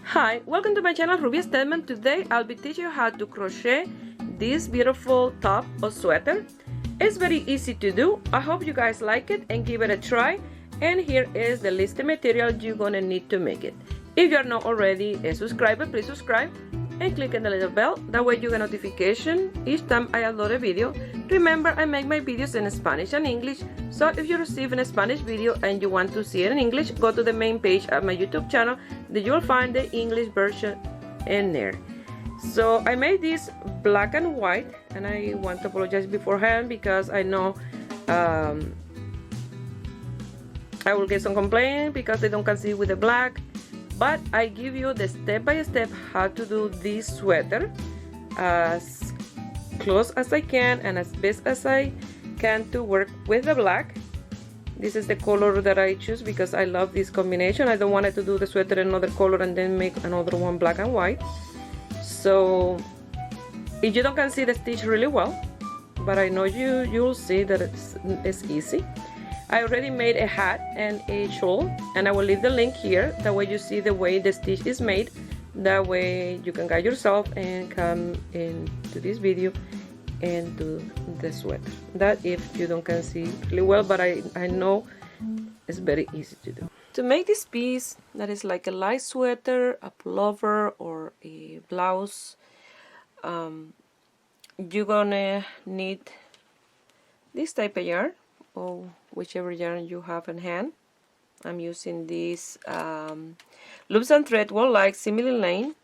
Hi, welcome to my channel Ruby Stedman. Today I'll be teaching you how to crochet this beautiful top or sweater. It's very easy to do. I hope you guys like it and give it a try. And here is the list of material you're gonna need to make it. If you're not already a subscriber, please subscribe and click on the little bell. That way you get notification each time I upload a video. Remember, I make my videos in Spanish and English, so if you receive a Spanish video and you want to see it in English, go to the main page of my YouTube channel that you'll find the English version in there. So I made this black and white, and I want to apologize beforehand because I know I will get some complaints because they don't conceive with the black. But I give you the step-by-step how to do this sweater as close as I can and as best as I can to work with the black. This is the color that I choose because I love this combination. I don't want it to do the sweater in another color and then make another one black and white. So if you don't see the stitch really well, but I know you'll see that it's easy. I already made a hat and a shawl, and I will leave the link here. That way you see the way the stitch is made. That way you can guide yourself and come into this video and do the sweater. That if you don't can see really well, but I know it's very easy to do. To make this piece that is like a light sweater, a pullover, or a blouse, you're gonna need this type of yarn, or whichever yarn you have in hand. I'm using this loops and thread wool like Simile Lane.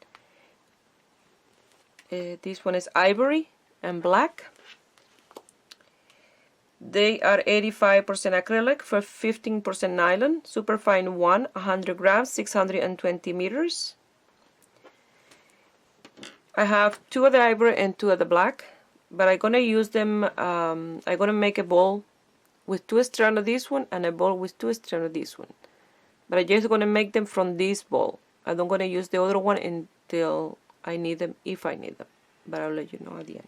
This one is ivory and black. They are 85% acrylic for 15% nylon, superfine 100 grams, 620 meters. I have 2 of the ivory and 2 of the black, but I'm gonna use them. I'm gonna make a ball with 2 strands of this one and a ball with 2 strands of this one. But I'm just going to make them from this ball. I'm not going to use the other one until I need them, if I need them. But I'll let you know at the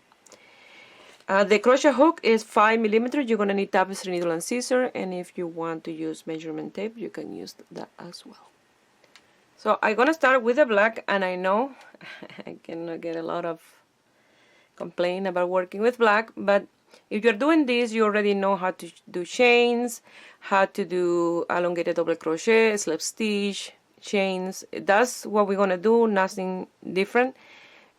end. The crochet hook is 5 millimeters. You're going to need tapestry needle and scissors. And if you want to use measurement tape, you can use that as well. So I'm going to start with the black. And I know I cannot get a lot of complaint about working with black, but if you're doing this, you already know how to do chains, how to do elongated double crochet, slip stitch, chains. That's what we're gonna do, nothing different.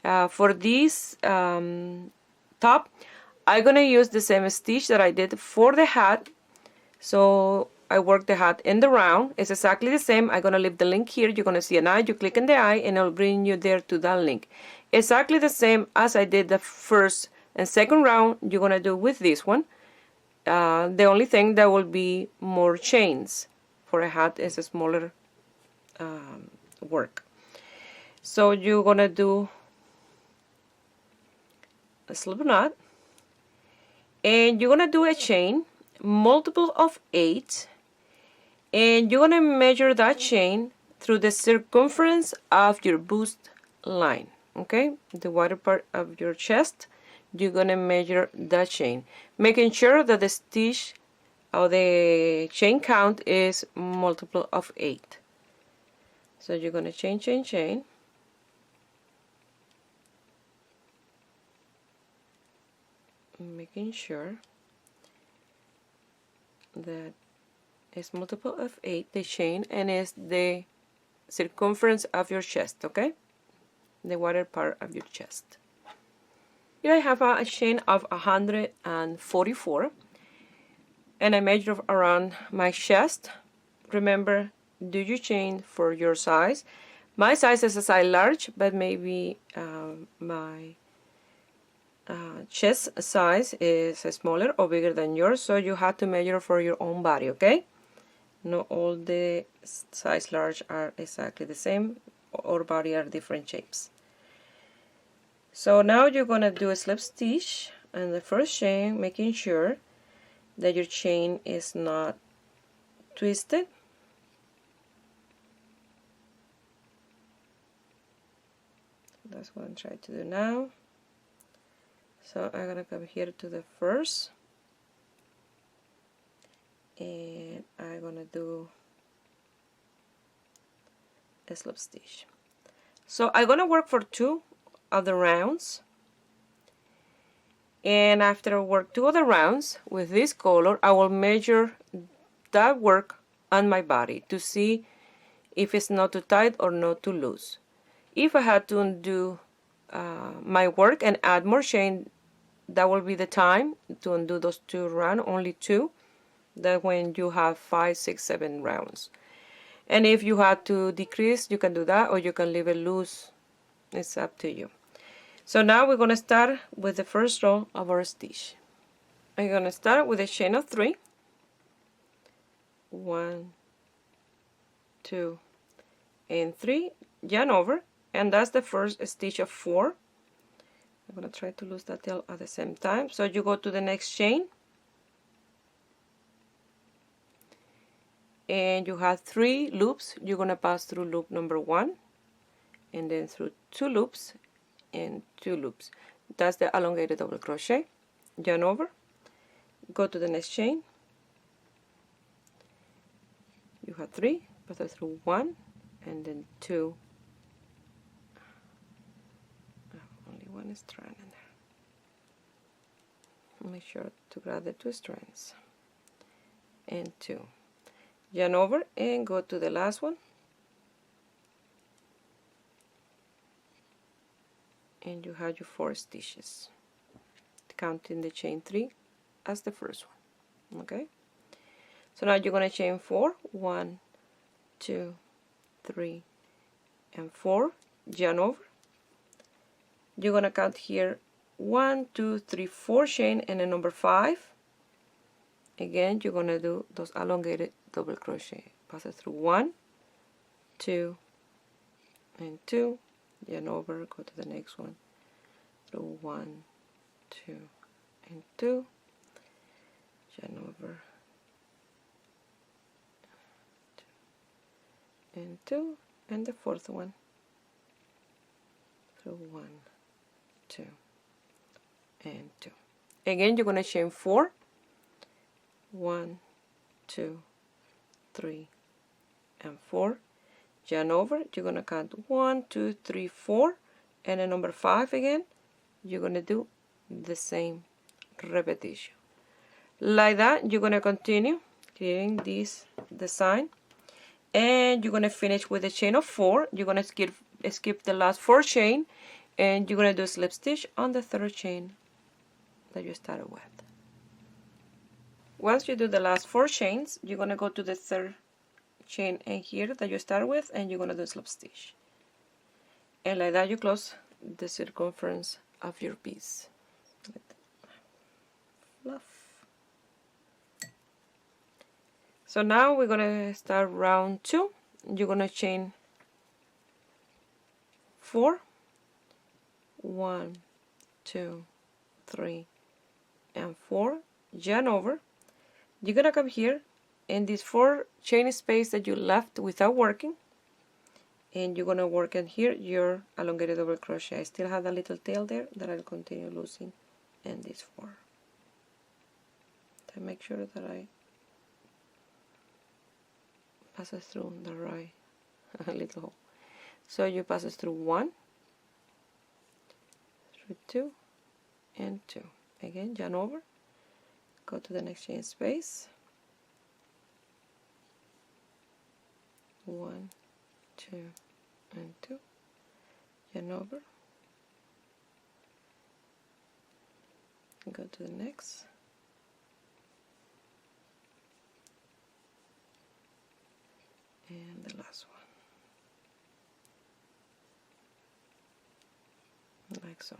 For this top, I'm gonna use the same stitch that I did for the hat. So I work the hat in the round. It's exactly the same. I'm gonna leave the link here. You're gonna see an eye. You click on the eye, and it'll bring you there to that link. Exactly the same as I did the first and second round. You're gonna do with this one. The only thing that will be more chains. For a hat is a smaller work. So you're gonna do a slip knot, and you're gonna do a chain, multiple of 8, and you're gonna measure that chain through the circumference of your bust line. Okay, the wider part of your chest. You're gonna measure that chain, making sure that the stitch or the chain count is multiple of 8. So you're gonna chain, making sure that it's multiple of 8, the chain, and it's the circumference of your chest, okay? The wider part of your chest. Here I have a chain of 144, and I measure around my chest. Remember, do your chain for your size. My size is a size large, but maybe my chest size is smaller or bigger than yours, so you have to measure for your own body, okay? Not all the size large are exactly the same. Our body are different shapes. So now you're gonna do a slip stitch in the first chain, making sure that your chain is not twisted. That's what I'm trying to do now. So I'm gonna come here to the first, and I'm gonna do a slip stitch. So I'm gonna work for 2 of the rounds, and after I work 2 of the rounds with this color, I will measure that work on my body to see if it's not too tight or not too loose. If I had to undo my work and add more chain, that will be the time to undo those 2 rounds, only 2. That when you have 5, 6, 7 rounds. And if you had to decrease, you can do that, or you can leave it loose. It's up to you. So now we're going to start with the first row of our stitch. I'm going to start with a chain of 3. 1, 2, and 3. Yarn over, and that's the first stitch of 4. I'm going to try to lose that tail at the same time. So you go to the next chain, and you have 3 loops. You're going to pass through loop number 1, and then through 2 loops and 2 loops. That's the elongated double crochet. Yarn over, go to the next chain. You have 3, pass through 1, and then 2. Only 1 strand in there. Make sure to grab the 2 strands, and 2. Yarn over and go to the last one, and you have your 4 stitches, counting the chain 3 as the first one. Okay, so now you're going to chain 4, 1, 2, 3, and 4. Yarn over. You're going to count here 1, 2, 3, 4 chain, and a number 5. Again, you're going to do those elongated double crochet. Pass it through 1, 2, and 2. Yarn over, go to the next one, through 1, 2, and 2. Yarn over, 2, and 2, and the fourth one, through 1, 2, and 2. Again, you're going to chain 4, 1, 2, 3, and 4. Yarn over. You're going to count 1, 2, 3, 4, and a number 5 again. You're going to do the same repetition. Like that, you're going to continue creating this design, and you're going to finish with a chain of 4. You're going to skip the last 4 chain, and you're going to do a slip stitch on the 3rd chain that you started with. Once you do the last 4 chains, you're going to go to the 3rd chain in here that you start with, and you're going to do a slip stitch. And like that, you close the circumference of your piece. Fluff. So now we're going to start round 2. You're going to chain 4, 1, 2, 3, and 4. Yarn over. You're going to come here in this 4 chain space that you left without working, and you're going to work in here your elongated double crochet. I still have a little tail there that I'll continue losing in this 4. To make sure that I pass it through the right little hole. So you pass it through 1, through 2, and 2. Again, yarn over, go to the next chain space, 1, 2, and 2. Yarn over, go to the next, and the last one, like so.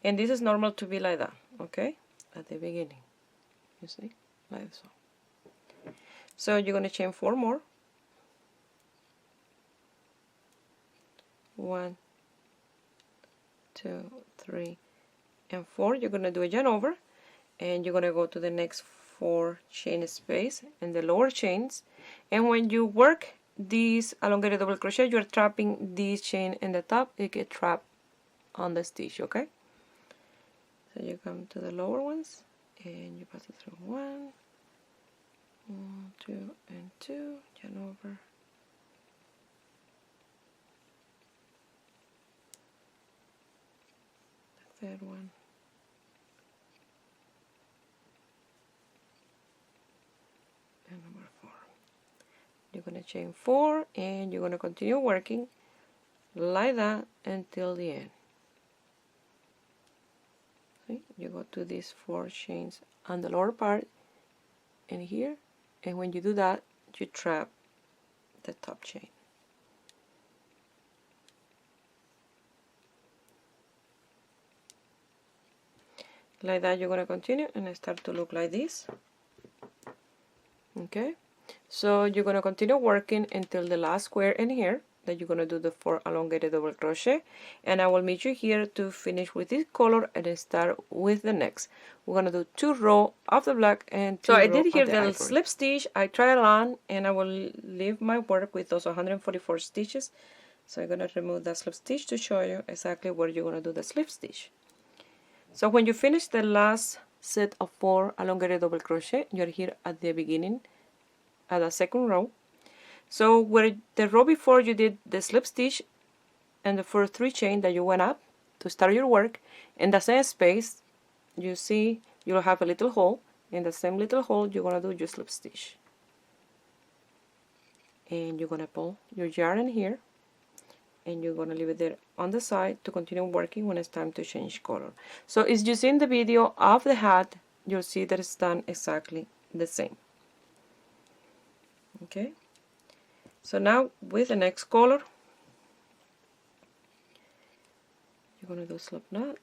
And this is normal to be like that, okay, at the beginning, you see, like so. So you're going to chain 4 more, 1, 2, 3, and 4. You're going to do a yarn over, and you're going to go to the next 4 chain space in the lower chains, and when you work this elongated double crochet, you're trapping this chain in the top. It gets trapped on the stitch, okay? So you come to the lower ones, and you pass it through 1, 2, and 2, yarn over, third one. And number 4. You're going to chain 4 and you're going to continue working like that until the end. See? You go to these 4 chains on the lower part and here, and when you do that you trap the top chain. Like that you're going to continue and start to look like this. Okay, so you're going to continue working until the last square in here that you're going to do the 4 elongated double crochet, and I will meet you here to finish with this color and then start with the next. We're going to do 2 rows of the black and 2 rows of the ivory. So I did here the slip stitch. I tried it on and I will leave my work with those 144 stitches. So I'm going to remove that slip stitch to show you exactly where you're going to do the slip stitch. So when you finish the last set of 4 elongated double crochet, you're here at the beginning at the second row. So where the row before you did the slip stitch and the first 3 chain that you went up to start your work, in the same space you see you'll have a little hole. In the same little hole you're going to do your slip stitch, and you're going to pull your yarn in here and you're going to leave it there on the side to continue working when it's time to change color. So as you see in the video of the hat, you'll see that it's done exactly the same. Okay, so now with the next color you're going to do slip knot.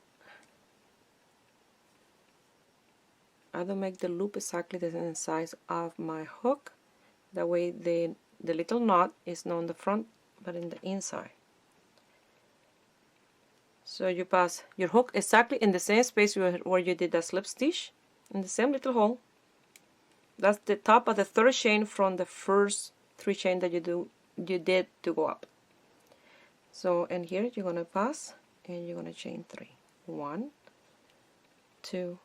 I don't make the loop exactly the same size of my hook, that way the little knot is not on the front but in the inside. So you pass your hook exactly in the same space where you did the slip stitch, in the same little hole. That's the top of the 3rd chain from the first 3 chain that you did to go up. So in here you're going to pass and you're going to chain 3. 1, 2,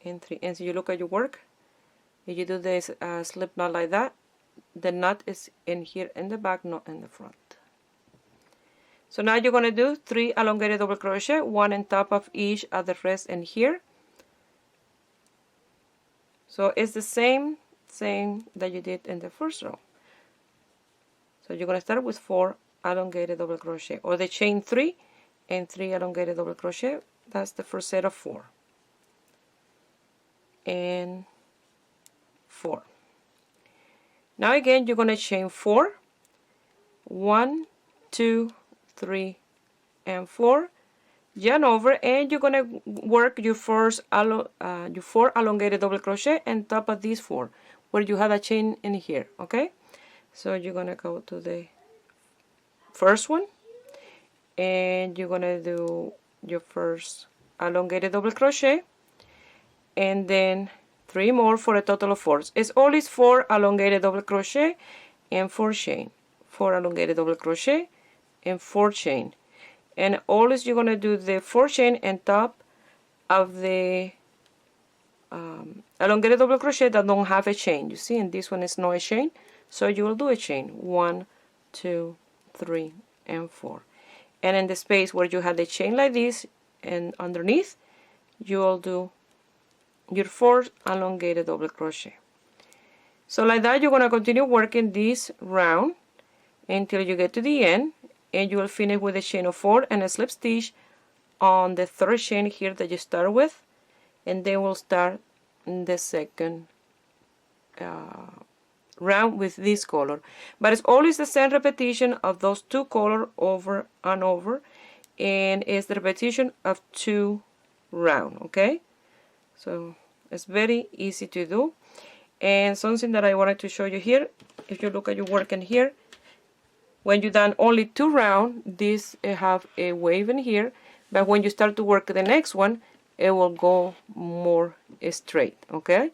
and 3. And so you look at your work. If you do this slip knot like that, the knot is in here in the back, not in the front. So now you're going to do 3 elongated double crochet, 1 on top of each of the rest in here. So it's the same that you did in the first row. So you're going to start with 4 elongated double crochet, or the chain 3 and 3 elongated double crochet. That's the first set of 4 and 4. Now again you're going to chain 4, 1, 2, 3, and 4, yarn over, and you're going to work your 4 elongated double crochet on top of these 4 where you have a chain in here. Okay, so you're going to go to the first one and you're going to do your first elongated double crochet and then 3 more for a total of 4. It's always 4 elongated double crochet and 4 chain, 4 elongated double crochet and 4 chain, and always you're going to do the 4 chain on top of the elongated double crochet that don't have a chain. You see, in this one is no a chain, so you will do a chain 1, 2, 3, and 4, and in the space where you have the chain like this and underneath you will do your 4 elongated double crochet. So like that you're going to continue working this round until you get to the end, and you will finish with a chain of 4 and a slip stitch on the 3rd chain here that you start with, and then we'll start the second round with this color. But it's always the same repetition of those 2 colors over and over, and it's the repetition of 2 rounds. Okay, so it's very easy to do. And something that I wanted to show you here, if you look at your work in here, when you've done only 2 rounds, this have a wave in here, but when you start to work the next one, it will go more straight. Okay,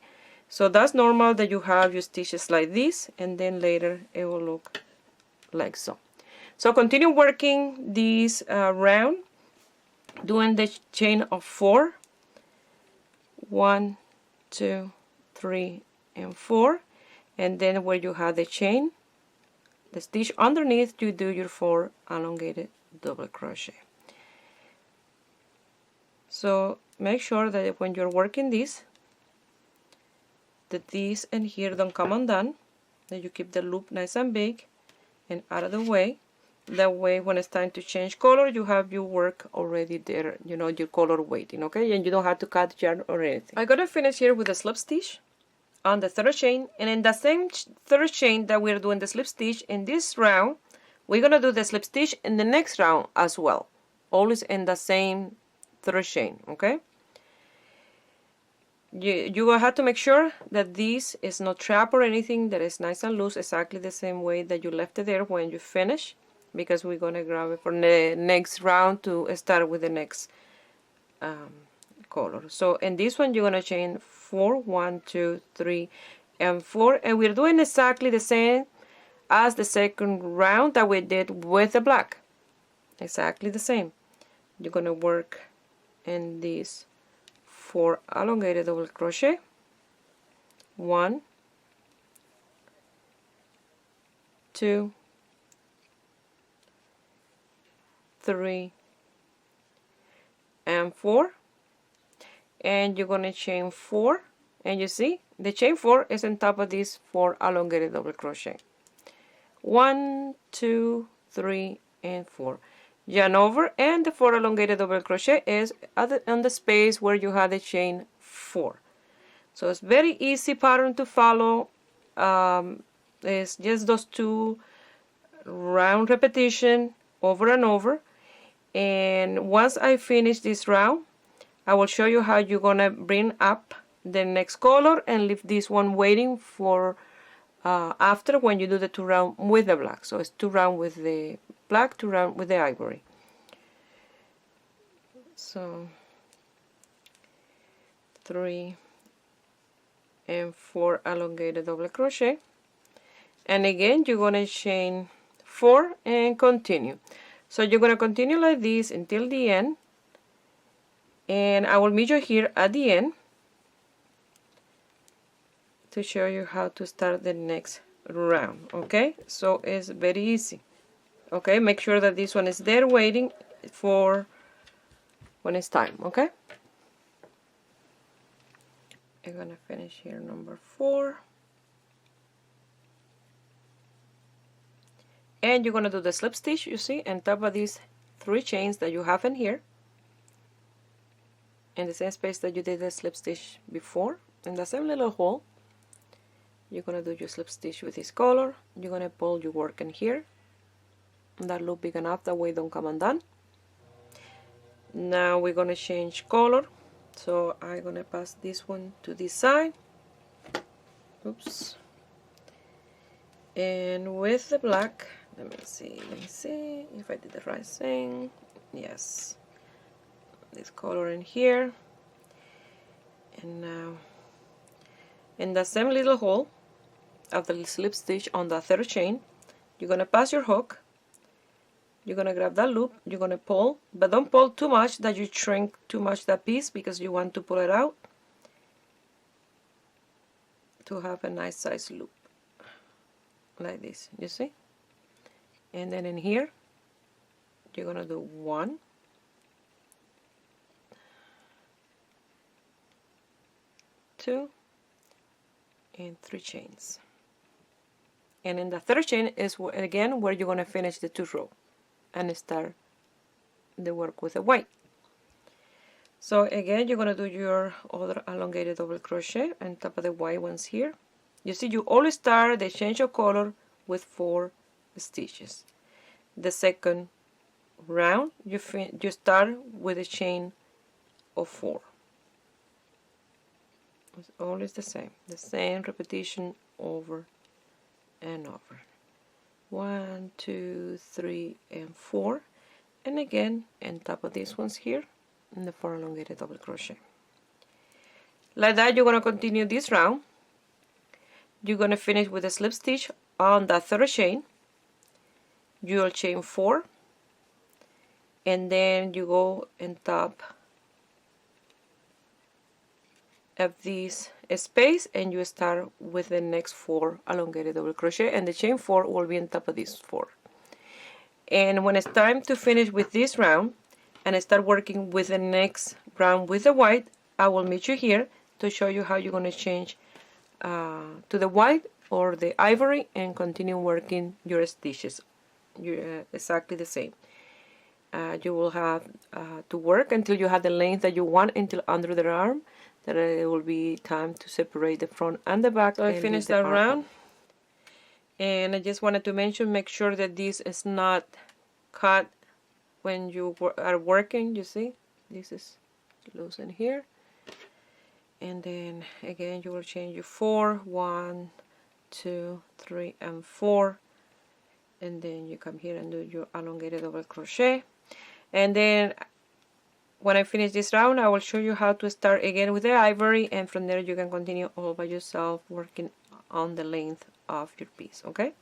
so that's normal that you have your stitches like this, and then later it will look like so. So continue working this round, doing the chain of 4, 1, 2, 3, and 4, and then where you have the chain, the stitch underneath, you do your 4 elongated double crochet. So make sure that when you're working this, that these and here don't come undone, that you keep the loop nice and big and out of the way. That way when it's time to change color, you have your work already there, you know, your color waiting, okay? And you don't have to cut yarn or anything. I'm gonna finish here with a slip stitch on the third chain, and in the same third chain that we're doing the slip stitch in this round, we're gonna do the slip stitch in the next round as well, always in the same third chain, okay? You will have to make sure that this is not trapped or anything, that is nice and loose, exactly the same way that you left it there when you finish, because we're gonna grab it for the next round to start with the next color. So in this one, you're gonna chain 4, 1, 2, 3, and 4, and we're doing exactly the same as the second round that we did with the black. Exactly the same. You're gonna work in these 4 elongated double crochet, 1, 2, 3, and 4, and you're gonna chain 4, and you see the chain 4 is on top of these 4 elongated double crochet. 1, 2, 3, and 4. Yarn over, and the 4 elongated double crochet is on the space where you had the chain 4. So it's very easy pattern to follow. It's just those 2 round repetition over and over. And once I finish this round, I will show you how you're gonna bring up the next color and leave this one waiting for after when you do the 2 round with the black. So it's 2 round with the black, 2 round with the ivory. So 3 and 4 elongated double crochet, and again you're gonna chain 4 and continue. So you're gonna continue like this until the end, and I will meet you here at the end to show you how to start the next round. Okay, so it's very easy. Okay, make sure that this one is there waiting for when it's time. Okay, I'm gonna finish here number 4, and you're gonna do the slip stitch, you see, on top of these 3 chains that you have in here, in the same space that you did the slip stitch before, in the same little hole. You're gonna do your slip stitch with this color. You're gonna pull your work in here, that loop big enough, that way don't come undone. Now we're gonna change color, so I'm gonna pass this one to this side. Oops. And with the black, let me see if I did the right thing. Yes, this color in here, and now in the same little hole of the slip stitch on the 3rd chain, you're gonna pass your hook. You're gonna grab that loop, you're gonna pull, but don't pull too much that you shrink too much that piece, because you want to pull it out to have a nice size loop like this, you see. And then in here you're gonna do 1, 2, and 3 chains, and in the 3rd chain is again where you're gonna finish the 2 row and start the work with the white. So again, you're gonna do your other elongated double crochet on top of the white ones here. You see, you always start the change of color with 4 stitches. The second round, you start with a chain of 4. It's always the same repetition over and over. 1, 2, 3, and 4, and again on top of these ones here in the 4 elongated double crochet. Like that, you're going to continue this round. You're going to finish with a slip stitch on the 3rd chain. You'll chain 4, and then you go on top of this space and you start with the next 4 elongated double crochet, and the chain 4 will be on top of these 4. And when it's time to finish with this round, and I start working with the next round with the white, I will meet you here to show you how you're going to change to the white or the ivory and continue working your stitches. You're exactly the same. You will have to work until you have the length that you want until under the arm. Then it will be time to separate the front and the back. So I finished that round, and I just wanted to mention, make sure that this is not cut when you are working. You see, this is loose in here, and then again you will change your 4, 1, 2, 3, and 4, and then you come here and do your elongated double crochet. And then when I finish this round, I will show you how to start again with the ivory, and from there you can continue all by yourself working on the length of your piece, okay?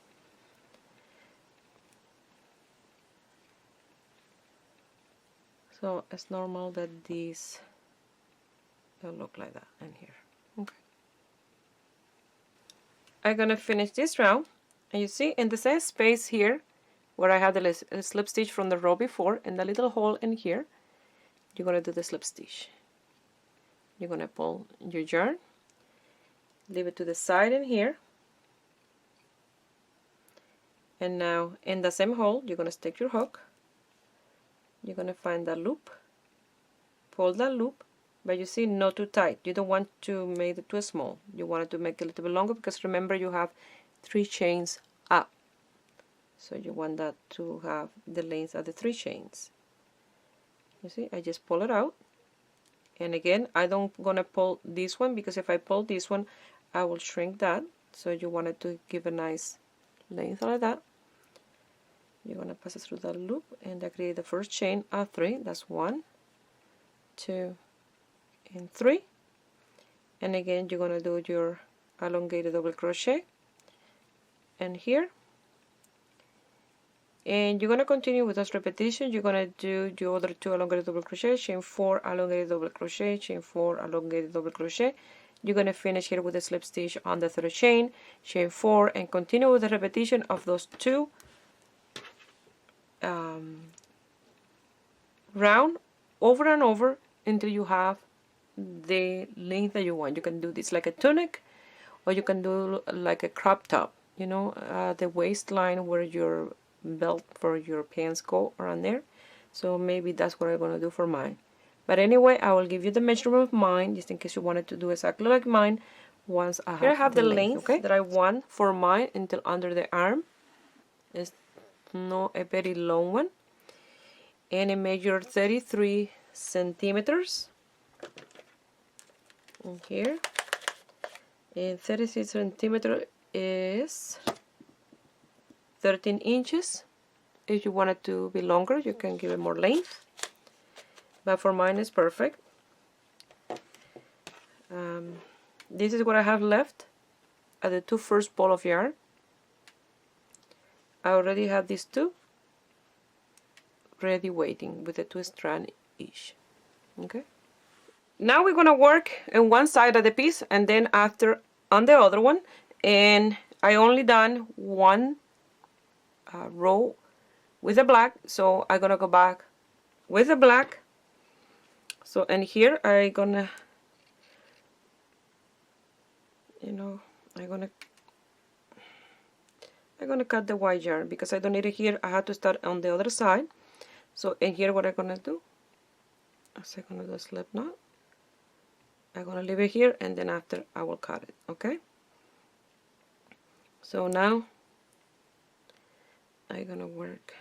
So it's normal that these will look like that in here, okay? I'm gonna finish this round, and you see in the same space here where I had the slip stitch from the row before, in the little hole in here, you're going to do the slip stitch. You're going to pull your yarn, leave it to the side in here, and now in the same hole you're going to stick your hook. You're going to find that loop, pull that loop, but you see, not too tight. You don't want to make it too small. You want it to make it a little bit longer, because remember you have 3 chains up, so you want that to have the length of the 3 chains. You see, I just pull it out, and again I don't gonna pull this one, because if I pull this one I will shrink that. So you want it to give a nice length like that. You're gonna pass it through that loop, and I create the first chain of 3. That's 1, 2, and 3, and again you're gonna do your elongated double crochet and here, and you're going to continue with those repetitions. You're going to do your other 2 elongated double crochet, chain 4, elongated double crochet, chain 4, elongated double crochet. You're going to finish here with a slip stitch on the 3rd chain, chain 4, and continue with the repetition of those 2 round over and over until you have the length that you want. You can do this like a tunic, or you can do like a crop top, you know, the waistline where your belt for your pants go around there. So maybe that's what I'm going to do for mine. But anyway, I will give you the measurement of mine, just in case you wanted to do exactly like mine once I have, here I have the length, okay, that I want for mine until under the arm. It's not a very long one, and I measured 33 centimeters in here, and 36 centimeters is 13 inches. If you want it to be longer, you can give it more length, but for mine it's perfect. This is what I have left at the 2 first ball of yarn. I already have these 2 ready waiting with the 2 strands each. Okay, now we're gonna work on one side of the piece and then after on the other one, and I only done 1 row with the black, so I'm gonna go back with the black. So and here I'm gonna, you know, I'm gonna cut the white yarn because I don't need it here. I have to start on the other side. So in here what I'm gonna do is I'm gonna do a slip knot. I'm gonna leave it here, and then after I will cut it. Okay, so now I'm gonna work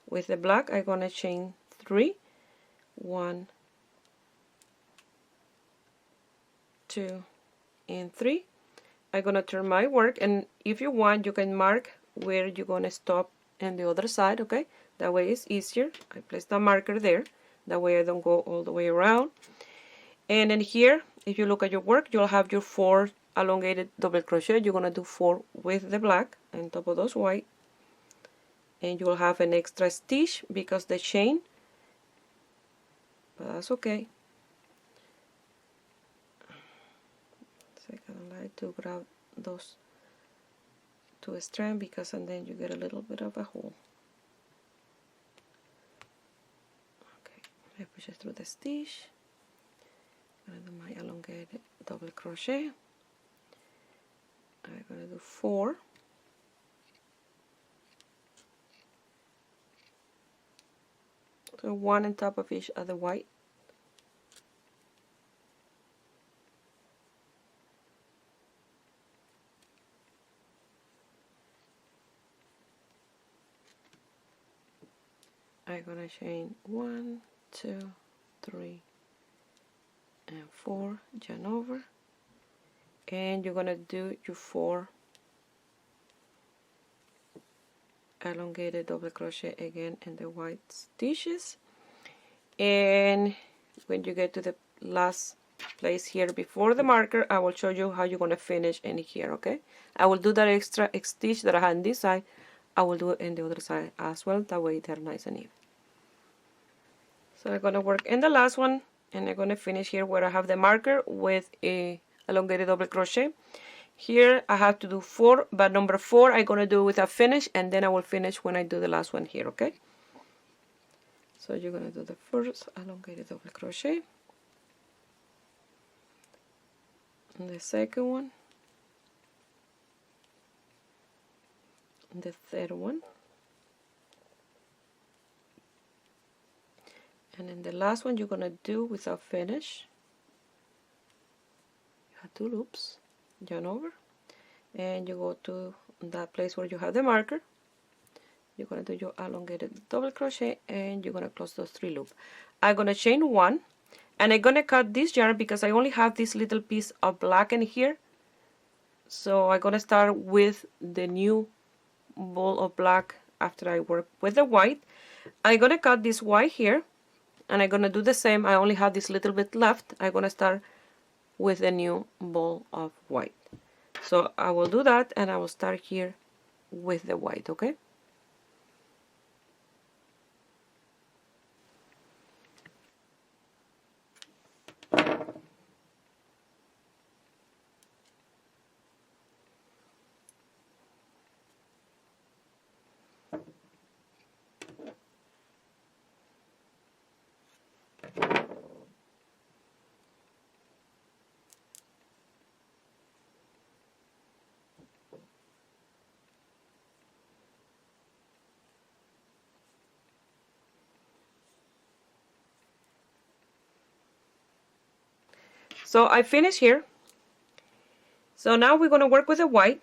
with the black. I'm gonna chain 3, 1, 2, and 3. I'm gonna turn my work, and if you want you can mark where you're gonna stop on the other side. Okay, that way it's easier. I place the marker there, that way I don't go all the way around. And then here, if you look at your work, you'll have your 4 elongated double crochet. You're gonna do 4 with the black on top of those white, and you will have an extra stitch because the chain, but that's okay. So I kind of like to grab those 2 strands, because and then you get a little bit of a hole. push it through the stitch. I'm gonna do my elongated double crochet. I'm gonna do 4. So 1 on top of each other white. I'm gonna chain 1, 2, 3, and 4, yarn over, and you're gonna do your 4 elongated double crochet again in the white stitches. And when you get to the last place here before the marker, I will show you how you're gonna finish in here. Okay, I will do that extra stitch that I had on this side, I will do it in the other side as well, that way they're nice and even. So I'm gonna work in the last one, and I'm gonna finish here where I have the marker with a elongated double crochet. Here I have to do 4, but number 4 I'm gonna do with a finish, and then I will finish when I do the last one here. Okay, so you're gonna do the first elongated double crochet, and the second one, and the third one, and then the last one you're gonna do without finish. You have 2 loops, yarn over, and you go to that place where you have the marker. You're gonna do your elongated double crochet, and you're gonna close those 3 loops. I'm gonna chain 1, and I'm gonna cut this yarn because I only have this little piece of black in here. So I'm gonna start with the new ball of black after I work with the white. I'm gonna cut this white here, and I'm gonna do the same. I only have this little bit left. I'm gonna start with a new ball of white. So I will do that, and I will start here with the white. Okay, so I finish here. So now we're gonna work with the white,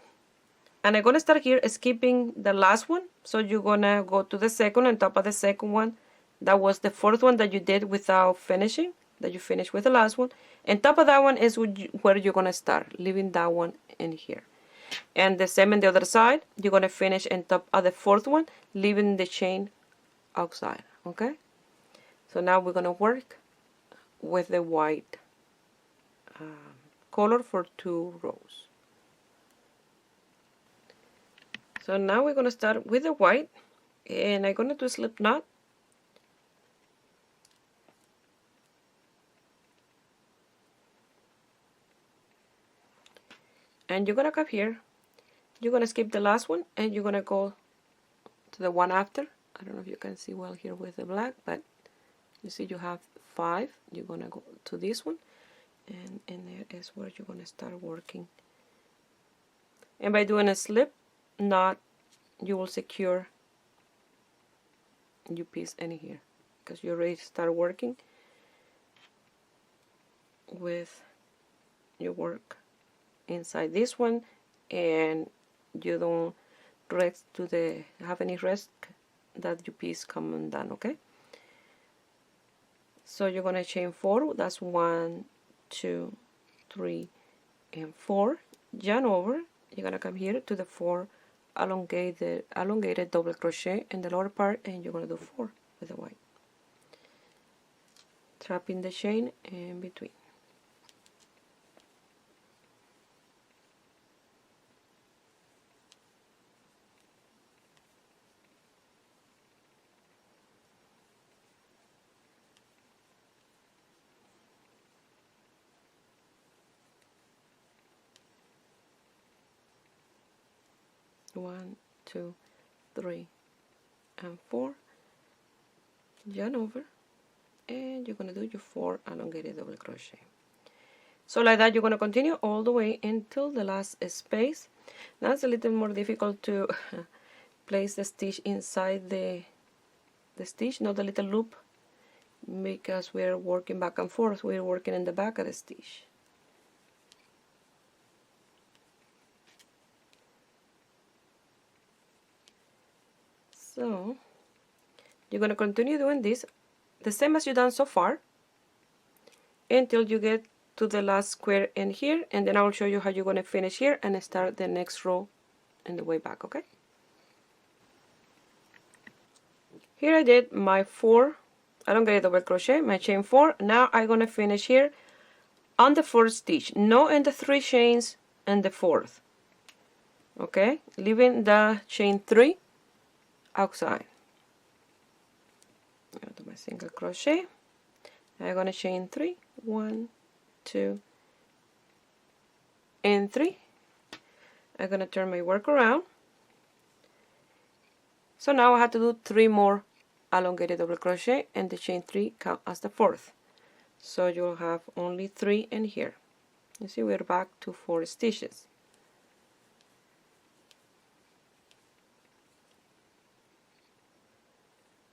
and I'm gonna start here skipping the last one. So you're gonna go to the second, on top of the second one. That was the 4th one that you did without finishing, that you finished with the last one. And top of that one is where you're gonna start, leaving that one in here. And the same on the other side, you're gonna finish on top of the 4th one, leaving the chain outside. Okay, so now we're gonna work with the white color for 2 rows. So now we're gonna start with the white, and I'm gonna do a slip knot. And you're gonna come here, you're gonna skip the last one, and you're gonna go to the one after. I don't know if you can see well here with the black, but you see you have 5. You're gonna go to this one, and in there is where you're gonna start working. And by doing a slip knot, you will secure your piece in here, because you already start working with your work inside this one, and you don't have any risk that your piece come undone. Okay, so you're gonna chain 4. That's 1, 2, 3, and 4. Yarn over. You're gonna come here to the 4 elongated double crochet in the lower part, and you're gonna do 4 with the white, trapping the chain in between. One, 2, 3, and 4. Yarn over, and you're going to do your 4 elongated double crochet. So like that, you're going to continue all the way until the last space. Now it's a little more difficult to place the stitch inside the stitch, not the little loop, because we're working back and forth. We're working in the back of the stitch. So you're going to continue doing this the same as you've done so far until you get to the last square in here, and then I'll show you how you're going to finish here and start the next row in the way back. Okay, here I did my 4 elongated double crochet, my chain 4. Now I'm going to finish here on the 4th stitch, no in the 3 chains and the 4th. Okay, leaving the chain 3 outside. I'll do my single crochet. I'm going to chain 3, 1, 2 and 3. I'm going to turn my work around. So now I have to do 3 more elongated double crochet, and the chain 3 count as the 4th. So you'll have only 3 in here. You see, we're back to 4 stitches.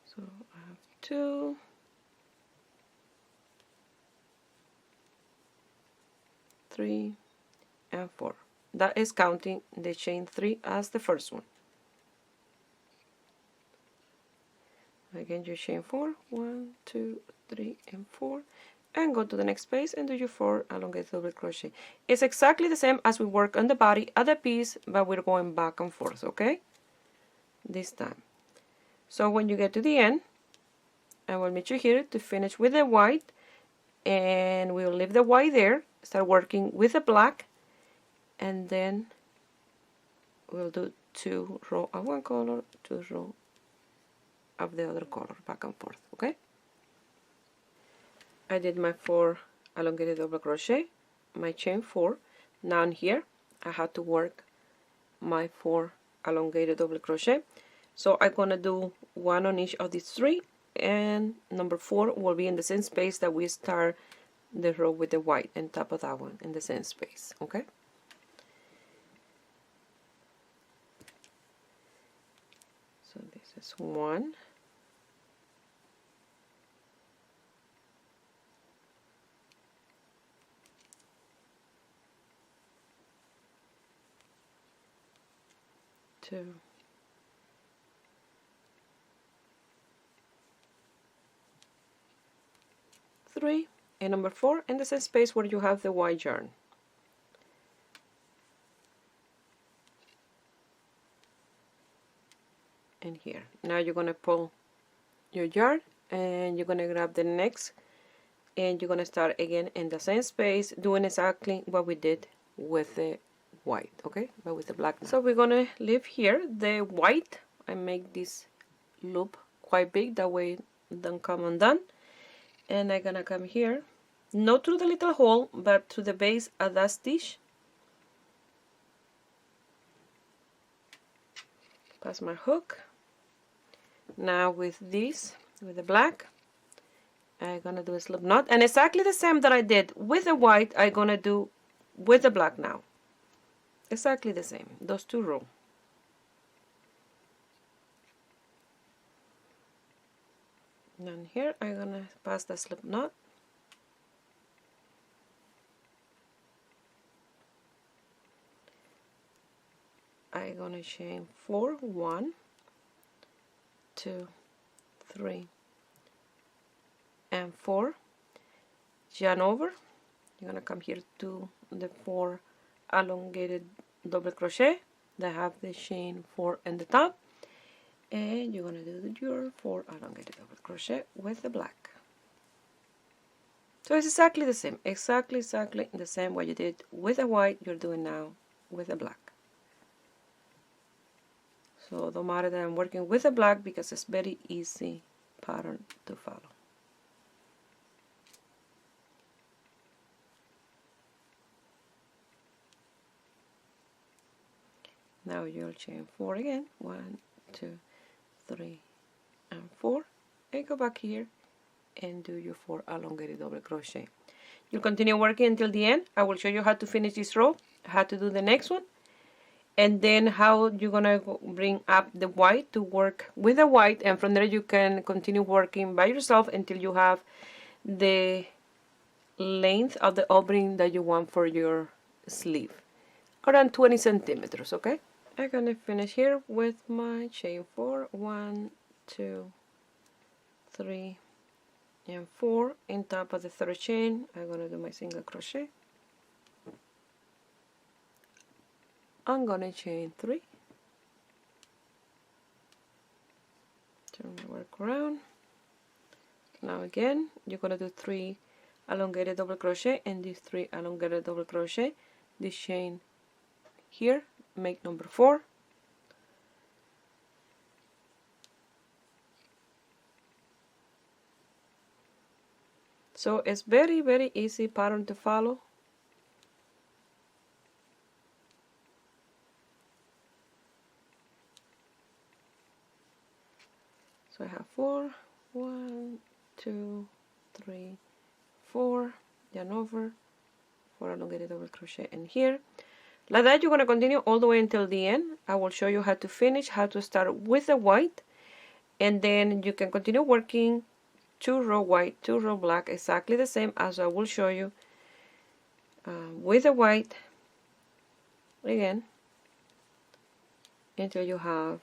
So I have 2, 3 and 4. That is counting the chain 3 as the first one. Again, you chain 4, 1, 2, 3 and 4, and go to the next space and do your 4 elongated double crochet. It's exactly the same as we work on the body of the piece, but we're going back and forth, okay, this time. So when you get to the end, I will meet you here to finish with the white, and we'll leave the white there, start working with the black, and then we'll do 2 rows of one color, 2 rows of the other color, back and forth. Okay, I did my 4 elongated double crochet, my chain 4. Now in here I have to work my 4 elongated double crochet, so I'm gonna do 1 on each of these 3, and number 4 will be in the same space that we start the row with the white, and top of that one in the same space. Okay, so this is 1, 2, 3, and number 4 in the same space where you have the white yarn. And here, now you're going to pull your yarn, and you're going to grab the next, and you're going to start again in the same space, doing exactly what we did with the white, okay, but with the black now. So we're going to leave here the white and make this loop quite big, that way it don't come undone. And I'm going to come here, not through the little hole, but to the base of that stitch. Pass my hook. Now with this, with the black, I'm going to do a slip knot, and exactly the same that I did with the white, I'm going to do with the black now. Exactly the same, those 2 rows. And here I'm going to pass the slip knot. I'm going to chain 4, 1, 2, 3 and 4, yarn over. You're going to come here to the 4 elongated double crochet that have the chain 4 in the top, and you're going to do your 4 elongated double crochet with the black. So it's exactly the same, exactly the same what you did with the white, you're doing now with the black. So don't matter that I'm working with the black, because it's very easy pattern to follow. Now you'll chain 4 again, 1, 2, 3 and 4, and go back here and do your 4 elongated double crochet. You'll continue working until the end. I will show you how to finish this row, how to do the next one, and then how you're gonna bring up the white to work with the white, and from there you can continue working by yourself until you have the length of the opening that you want for your sleeve, around 20 centimeters. Okay, I'm gonna finish here with my chain 4, 1, 2, 3 and 4. In top of the third chain I'm gonna do my single crochet. I'm gonna chain 3, turn the work around. Now again you're gonna do 3 elongated double crochet and these 3 elongated double crochet, this chain here, make number 4. So it's very easy pattern to follow. So I have 4, 1, 2, 3, 4, yarn over, 4 elongated double crochet in here. Like that you're going to continue all the way until the end. I will show you how to finish, how to start with the white, and then you can continue working 2 row white, 2 row black, exactly the same as I will show you with the white again until you have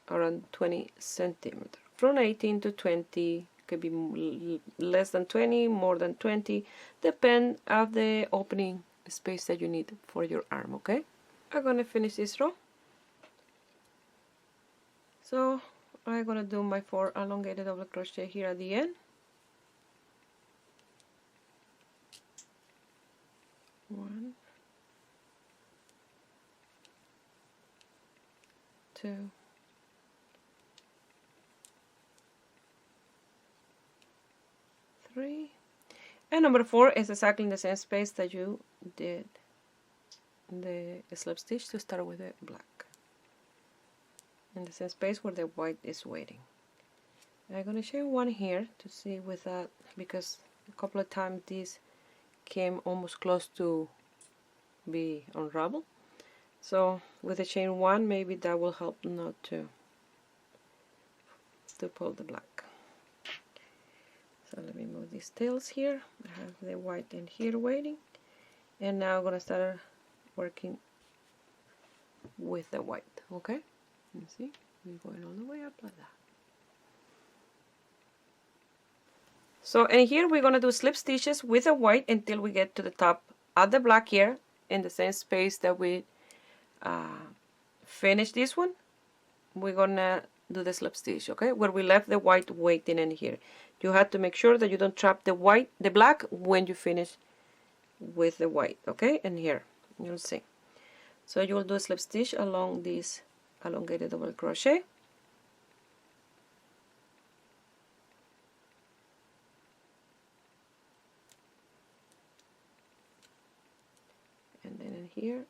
around 20 centimeters. From 18 to 20, could be less than 20, more than 20, depend of the opening space that you need for your arm. Okay, I'm gonna finish this row. So I'm gonna do my 4 elongated double crochet here at the end. 1, 2, 3, and number 4 is exactly in the same space that you did the slip stitch to start with the black, in the same space where the white is waiting. I'm going to chain 1 here to see with that, because a couple of times this came almost close to be unraveled. So with the chain 1, maybe that will help not to pull the black. So let me move these tails here. I have the white in here waiting, and now I'm going to start working with the white. Okay, you see, we're going all the way up like that. So in here we're going to do slip stitches with the white until we get to the top of the black here, in the same space that we finish this one. We're going to do the slip stitch, okay, where we left the white waiting in here. You have to make sure that you don't trap the black when you finish with the white, okay, and here you'll see. So you will do a slip stitch along this elongated double crochet, and then in here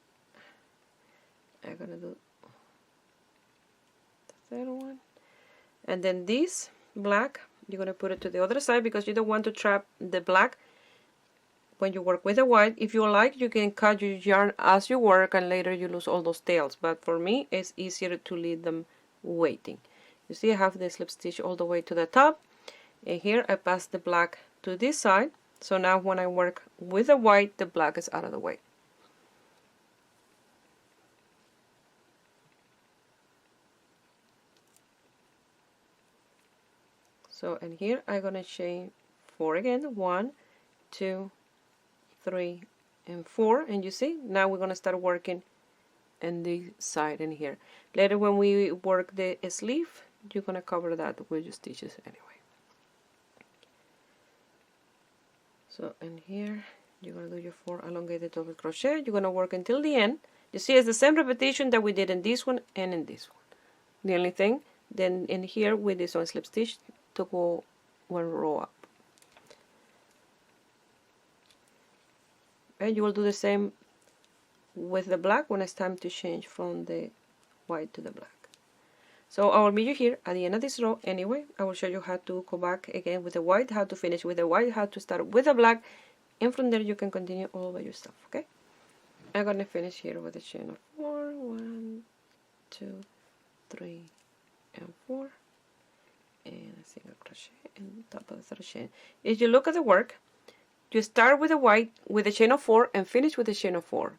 I'm gonna do the third one, and then this black you're gonna put it to the other side because you don't want to trap the black when you work with the white. If you like, you can cut your yarn as you work and later you lose all those tails, but for me it's easier to leave them waiting. You see I have the slip stitch all the way to the top, and here I pass the black to this side, so now when I work with the white the black is out of the way. So in here I'm gonna chain 4 again, 1, 2, 3 and 4, and you see now we're gonna start working in the side in here. Later when we work the sleeve you're gonna cover that with your stitches anyway. So in here you're gonna do your 4 elongated double crochet. You're gonna work until the end. You see it's the same repetition that we did in this one and in this one. The only thing then in here with this one slip stitch to go 1 row up. And you will do the same with the black when it's time to change from the white to the black. So I will meet you here at the end of this row anyway. I will show you how to go back again with the white, how to finish with the white, how to start with the black, and from there you can continue all by yourself, okay? I'm gonna finish here with a chain of 4, 1, 2, 3, and 4, and a single crochet in the top of the third chain. If you look at the work, you start with the white with a chain of 4 and finish with a chain of 4.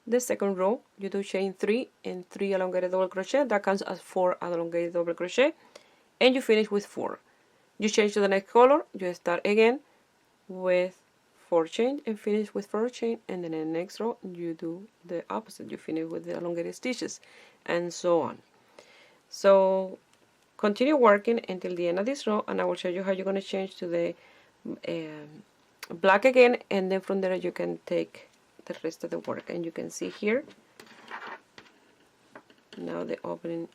The second row, you do chain 3 and 3 elongated double crochet. That counts as 4 elongated double crochet, and you finish with 4. You change to the next color. You start again with 4 chain and finish with 4 chain, and then in the next row you do the opposite. You finish with the elongated stitches, and so on. So continue working until the end of this row, and I will show you how you're going to change to the black again, and then from there you can take the rest of the work. And you can see here now the opening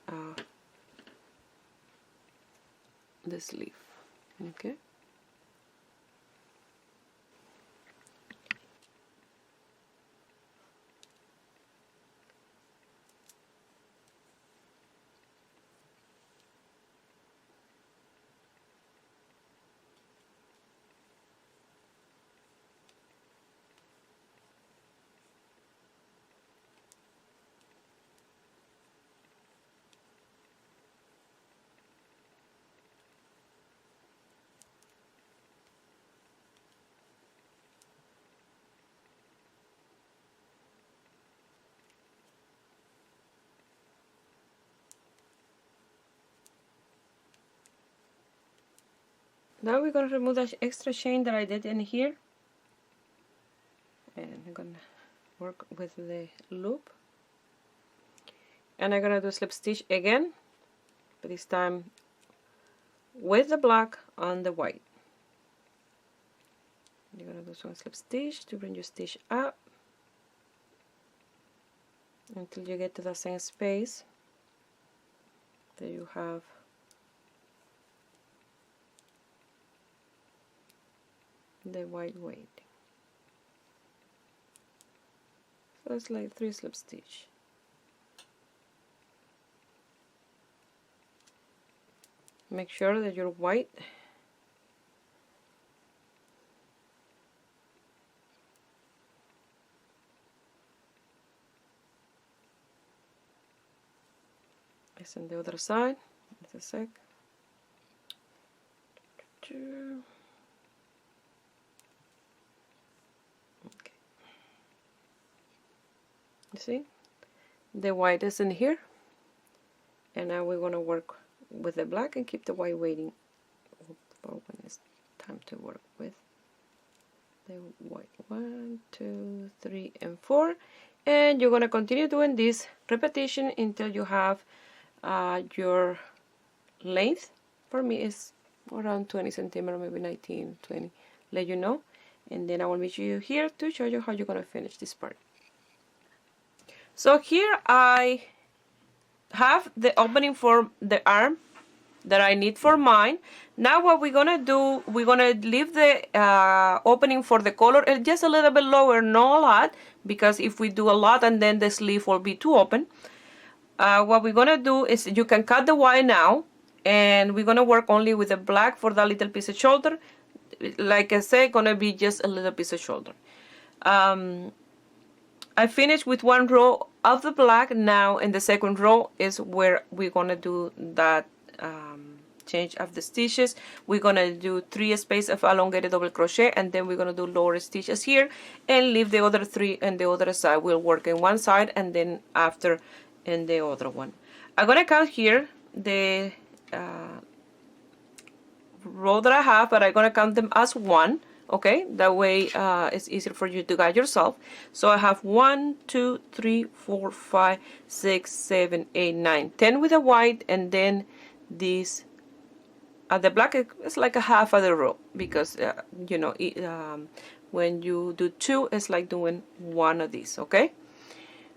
the sleeve. Okay, now we're going to remove that extra chain that I did in here, and I'm going to work with the loop, and I'm going to do slip stitch again, but this time with the black on the white. You're going to do some slip stitch to bring your stitch up until you get to the same space that you have the white weight. So it's like 3 slip stitch. Make sure that your white is on the other side. Just a sec. Okay. You see, the white is in here, and now we're going to work with the black and keep the white waiting for when it's time to work with the white. 1, 2, 3, and 4, and you're going to continue doing this repetition until you have your length. For me is around 20 centimeters, maybe 19, 20, let you know, and then I will meet you here to show you how you're going to finish this part. So here I have the opening for the arm that I need for mine. Now what we're gonna do, we're gonna leave the opening for the collar just a little bit lower, not a lot, because if we do a lot and then the sleeve will be too open. What we're gonna do is you can cut the white now, and we're gonna work only with the black for that little piece of shoulder. Like I said, gonna be just a little piece of shoulder. I finished with 1 row of the black. Now in the second row is where we're gonna do that change of the stitches. We're gonna do 3 spaces of elongated double crochet, and then we're gonna do lower stitches here and leave the other 3 on the other side. We'll work in one side and then after in the other one. I'm gonna count here the row that I have, but I'm gonna count them as 1. Okay, that way it's easier for you to guide yourself. So I have 1, 2, 3, 4, 5, 6, 7, 8, 9, 10 with the white, and then this the black is like a half of the row, because you know, when you do 2, it's like doing 1 of these. Okay,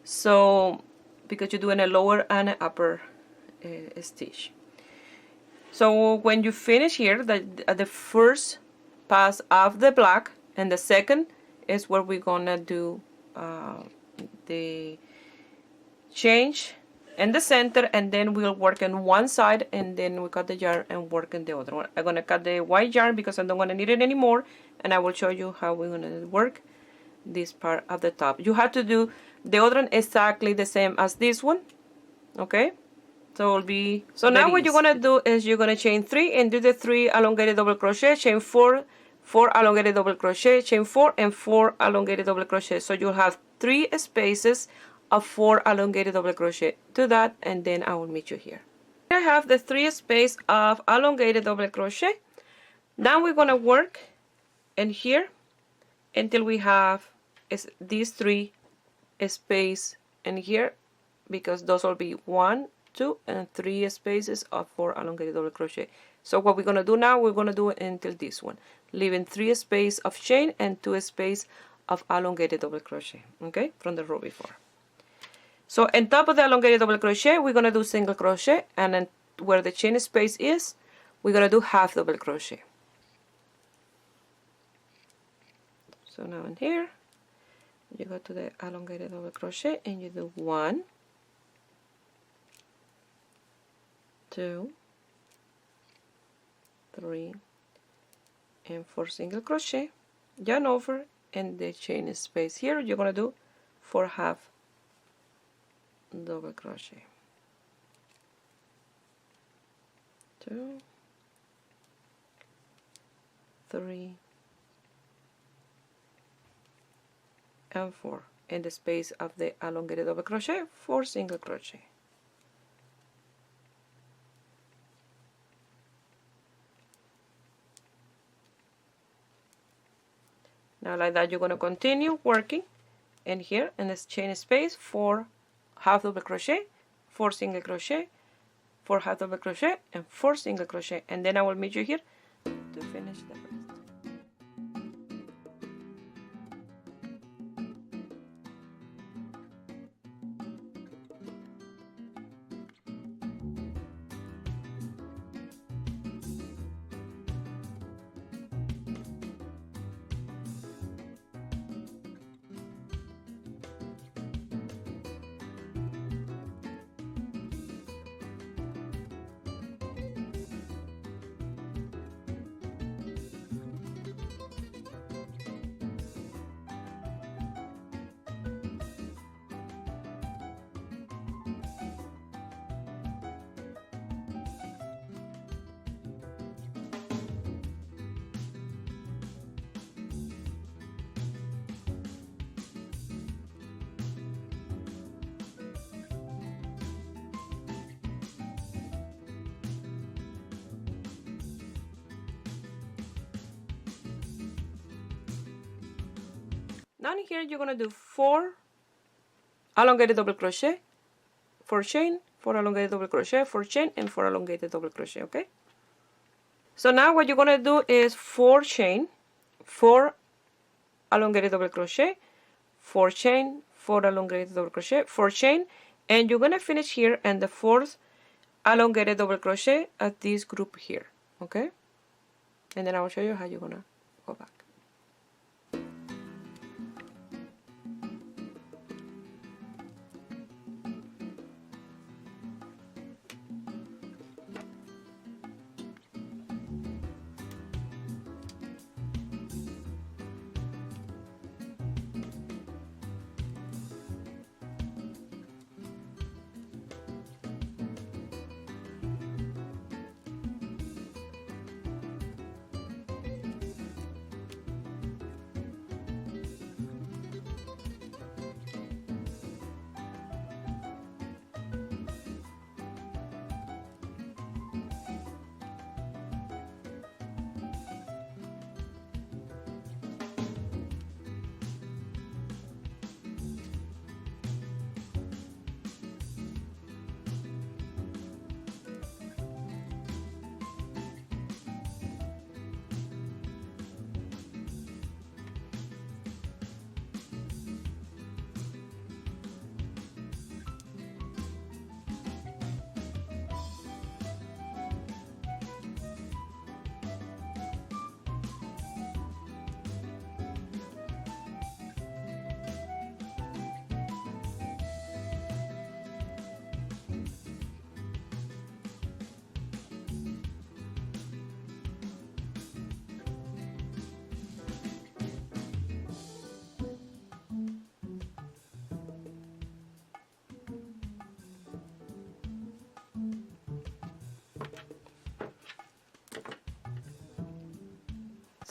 so because you're doing a lower and an upper stitch. So when you finish here, the first pass of the black, and the second is where we're gonna do the change in the center, and then we'll work on one side, and then we cut the yarn and work on the other one. I'm gonna cut the white yarn because I don't want to need it anymore, and I will show you how we're gonna work this part at the top. You have to do the other one exactly the same as this one, okay? So it'll be, so now what you're gonna do is you're gonna chain 3 and do the 3 elongated double crochet, chain 4, 4 elongated double crochet, chain 4 and 4 elongated double crochet. So you'll have 3 spaces of 4 elongated double crochet. Do that, and then I will meet you here. I have the 3 space of elongated double crochet. Now we're gonna work in here until we have these 3 space in here, because those will be 1, 2 and 3 spaces of 4 elongated double crochet. So what we're gonna do now, we're gonna do it until this one, leaving 3 space of chain and 2 space of elongated double crochet, okay, from the row before. So on top of the elongated double crochet, we're gonna do single crochet, and then where the chain space is, we're gonna do half double crochet. So now in here, you go to the elongated double crochet and you do 1, 2, 3 and 4 single crochet, yarn over, and the chain space here you're gonna do 4 half double crochet. 2, 3 and 4, in the space of the elongated double crochet, 4 single crochet. Now like that you're going to continue working, and here in this chain space 4 half double crochet, 4 single crochet, 4 half double crochet and 4 single crochet, and then I will meet you here to finish the rest. Now in here you're going to do 4 elongated double crochet, 4 chain, 4 elongated double crochet, 4 chain and 4 elongated double crochet, okay? So now what you're going to do is 4 chain, 4 elongated double crochet, 4 chain, 4 elongated double crochet, 4 chain, and you're going to finish here and the 4th elongated double crochet at this group here, okay? And then I will show you how you're going to go back.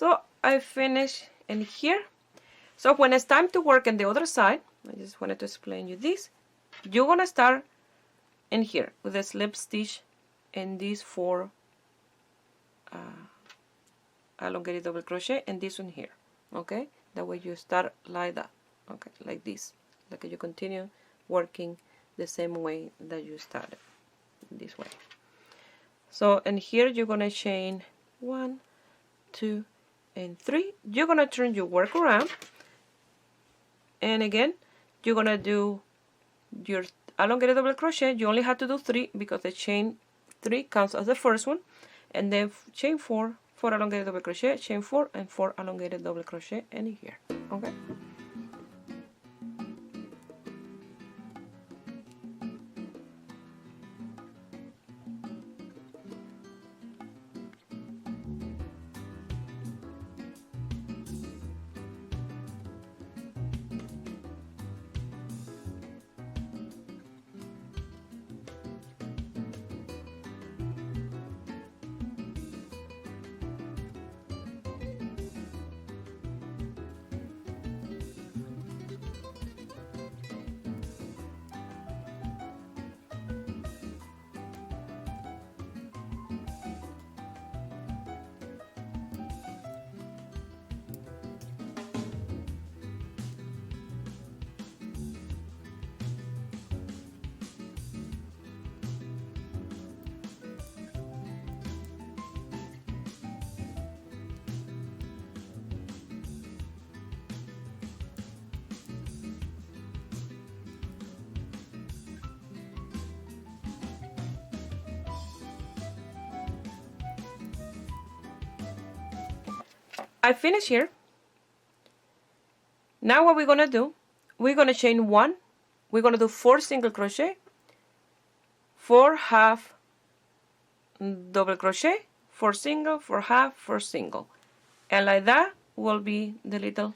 So I finish in here. So when it's time to work on the other side, I just wanted to explain you this. You're gonna start in here with a slip stitch in these 4 elongated double crochet and this one here. Okay, that way you start like that. Okay, like this, like you continue working the same way that you started, this way. So in here you're gonna chain 1, 2, and 3. You're gonna turn your work around, and again you're gonna do your elongated double crochet. You only have to do 3 because the chain 3 counts as the first one, and then chain 4, 4 elongated double crochet, chain 4, and 4 elongated double crochet in here. Okay. I finish here. Now what we're gonna do, we're gonna chain 1, we're gonna do 4 single crochet, 4 half double crochet, 4 single, 4 half, 4 single, and like that will be the little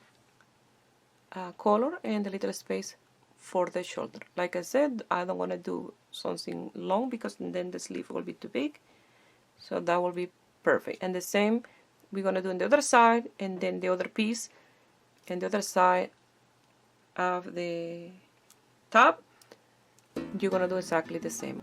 color and the little space for the shoulder. Like I said, I don't want to do something long because then the sleeve will be too big, so that will be perfect. And the same we're going to do on the other side, and then the other piece and the other side of the top, you're going to do exactly the same.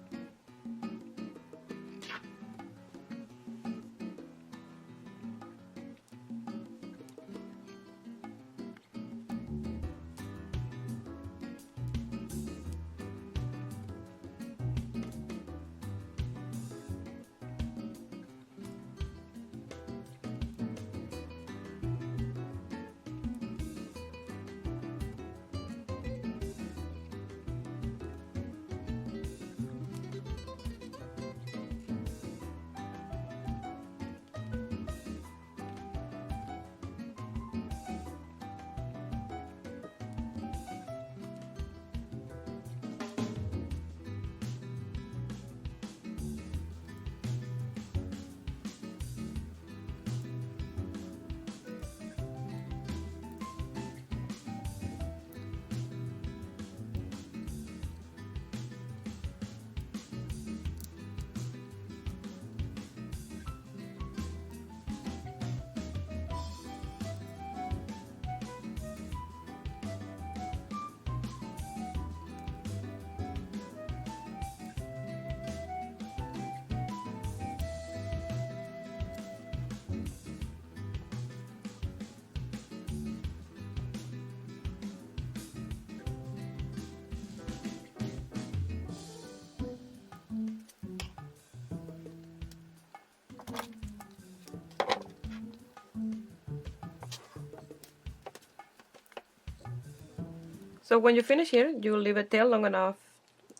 So when you finish here, you leave a tail long enough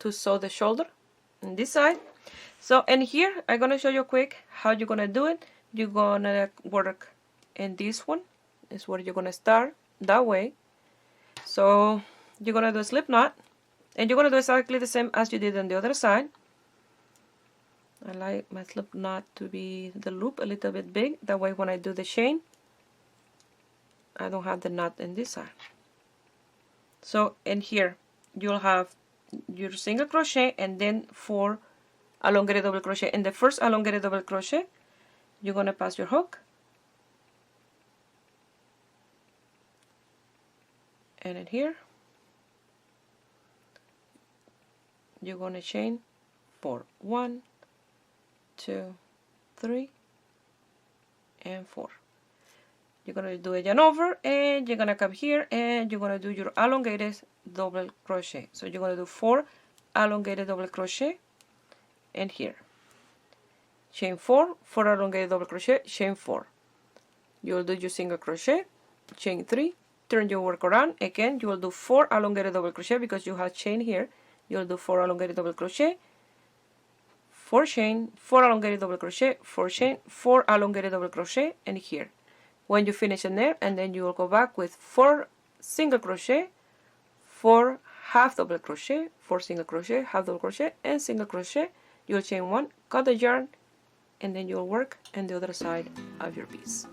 to sew the shoulder on this side. So in here, I'm going to show you quick how you're going to do it. You're going to work in this one. Is where you're going to start that way. So you're going to do a slip knot. And you're going to do exactly the same as you did on the other side. I like my slip knot to be the loop a little bit big. That way when I do the chain, I don't have the knot in this side. So in here, you'll have your single crochet and then 4 elongated double crochet. In the first elongated double crochet, you're going to pass your hook and in here you're going to chain 4. 1, 2, 3, and 4. You're going to do a yarn over, and you're going to come here and you're going to do your elongated double crochet. So you're going to do 4 elongated double crochet, and here chain 4, 4 elongated double crochet, chain 4. You will do your single crochet, chain 3, turn your work around. Again, you will do 4 elongated double crochet because you have chain here. You will do 4 elongated double crochet, 4 chain, 4 elongated double crochet, 4 chain, 4 elongated double crochet, and here. When you finish in there, and then you will go back with 4 single crochet, 4 half double crochet, 4 single crochet, half double crochet, and single crochet. You'll chain 1, cut the yarn, and then you'll work on the other side of your piece.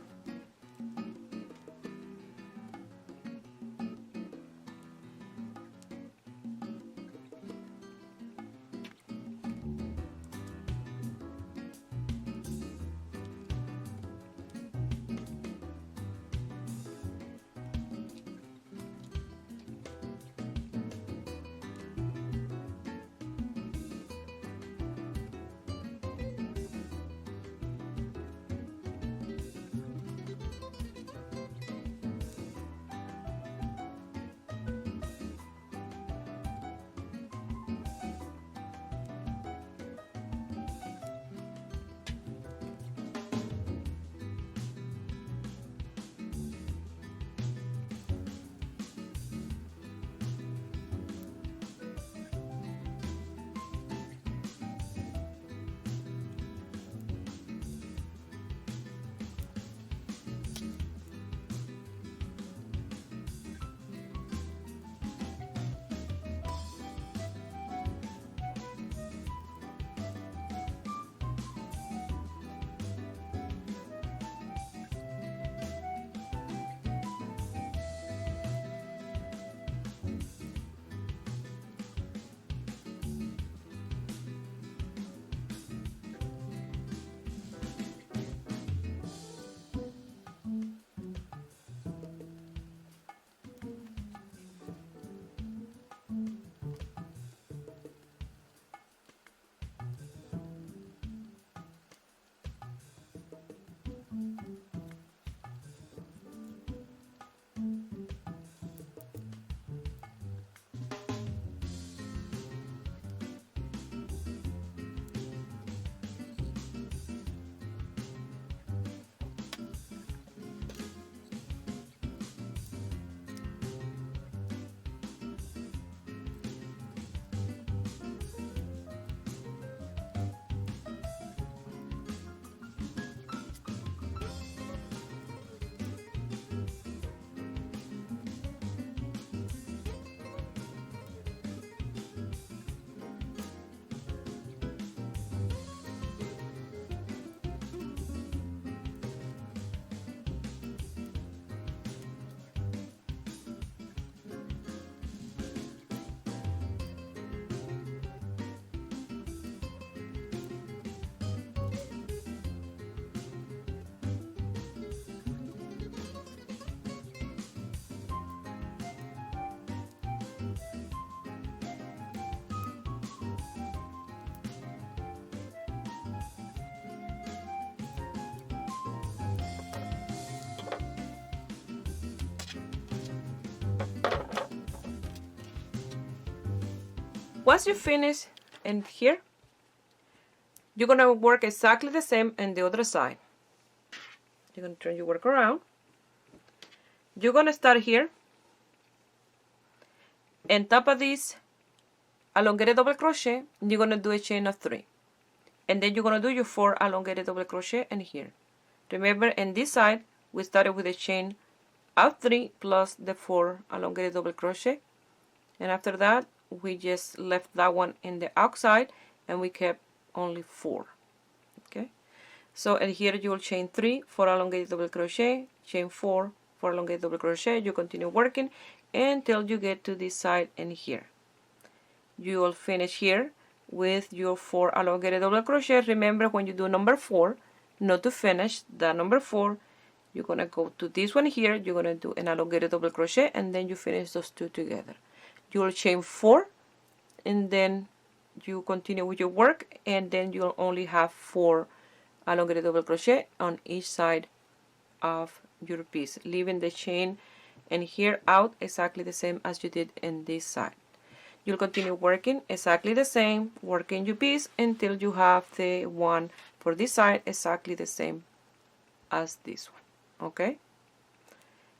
Once you finish in here, you're going to work exactly the same on the other side. You're going to turn your work around. You're going to start here and top of this elongated double crochet, you're going to do a chain of 3, and then you're going to do your 4 elongated double crochet in here. Remember, in this side we started with a chain of 3 plus the 4 elongated double crochet, and after that we just left that one in the outside and we kept only 4. Okay, so in here you will chain 3, 4 elongated double crochet, chain 4, 4 elongated double crochet. You continue working until you get to this side and here. You will finish here with your 4 elongated double crochet. Remember, when you do number 4, not to finish that number 4, you're gonna go to this one here, you're gonna do an elongated double crochet, and then you finish those two together. You will chain 4, and then you continue with your work, and then you'll only have 4 elongated double crochet on each side of your piece, leaving the chain and here out exactly the same as you did in this side. You'll continue working exactly the same, working your piece until you have the one for this side exactly the same as this one. Okay,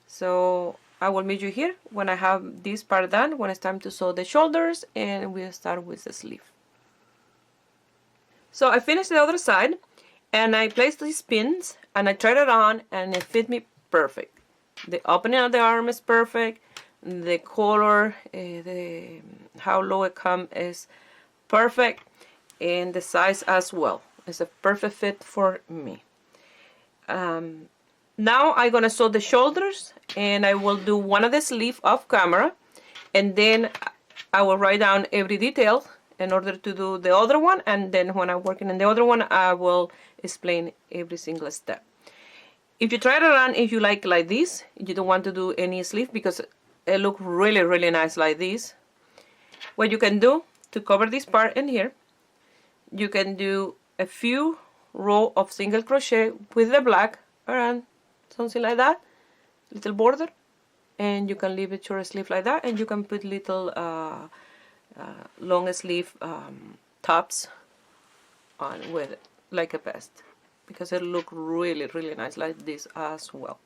so I will meet you here when I have this part done, when it's time to sew the shoulders, and we'll start with the sleeve. So I finished the other side, and I placed these pins, and I tried it on, and it fit me perfect. The opening of the arm is perfect. The color, how low it comes is perfect, and the size as well. It's a perfect fit for me. Now I'm gonna sew the shoulders, and I will do one of the sleeve off camera, and then I will write down every detail in order to do the other one, and then when I'm working on the other one, I will explain every single step. If you try it on, if you like this, you don't want to do any sleeve because it looks really, really nice like this. What you can do to cover this part in here, you can do a few row of single crochet with the black around something like that, little border, and you can leave it short sleeve like that, and you can put little long sleeve tops on with it like a vest, because it look really, really nice like this as well.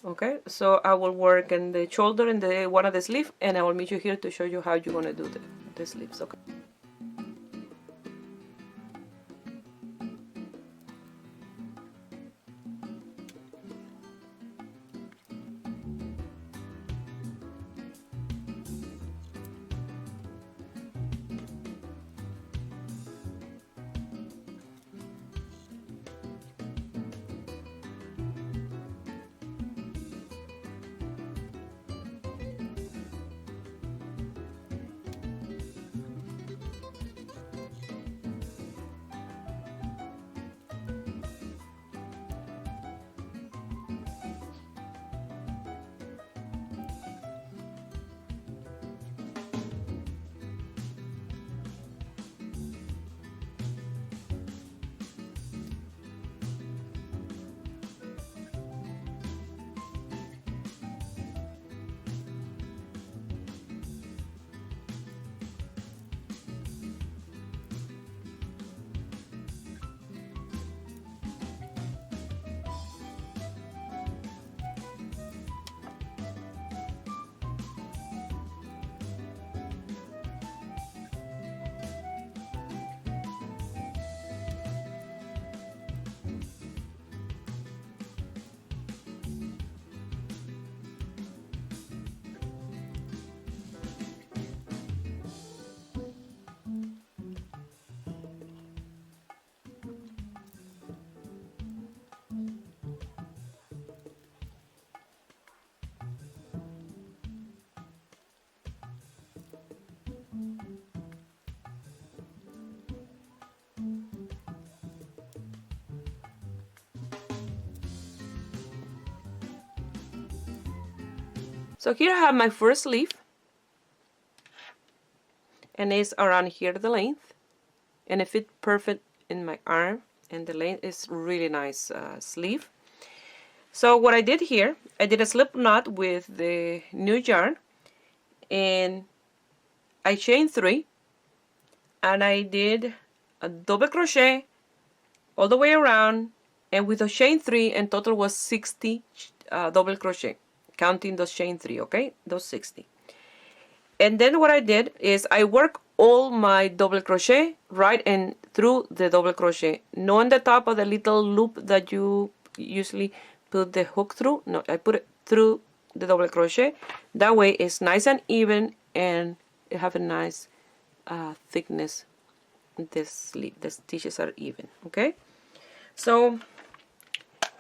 Okay, so I will work in the shoulder and the one of the sleeve, and I will meet you here to show you how you're gonna do the sleeves. Okay. So here I have my first sleeve, and it's around here the length, and it fits perfect in my arm, and the length is really nice sleeve. So what I did here, I did a slip knot with the new yarn, and I chained 3, and I did a double crochet all the way around, and with a chain 3, and total was 60 double crochet, counting those chain 3, okay, those 60. And then what I did is I work all my double crochet right in through the double crochet, not on the top of the little loop that you usually put the hook through. No, I put it through the double crochet. That way it's nice and even, and it have a nice thickness. This sleeve, the stitches are even. Okay, so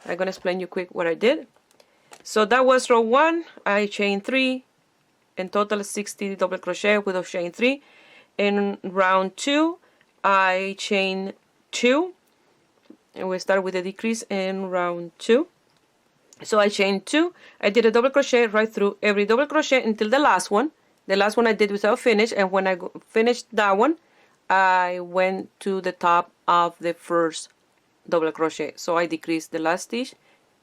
I'm gonna explain you quick what I did. So that was row 1. I chained 3, in total 60 double crochet with a chain 3. In round 2, I chain 2, and we start with a decrease in round 2. So I chained 2, I did a double crochet right through every double crochet until the last one. The last one I did without finish, and when I finished that one, I went to the top of the first double crochet. So I decreased the last stitch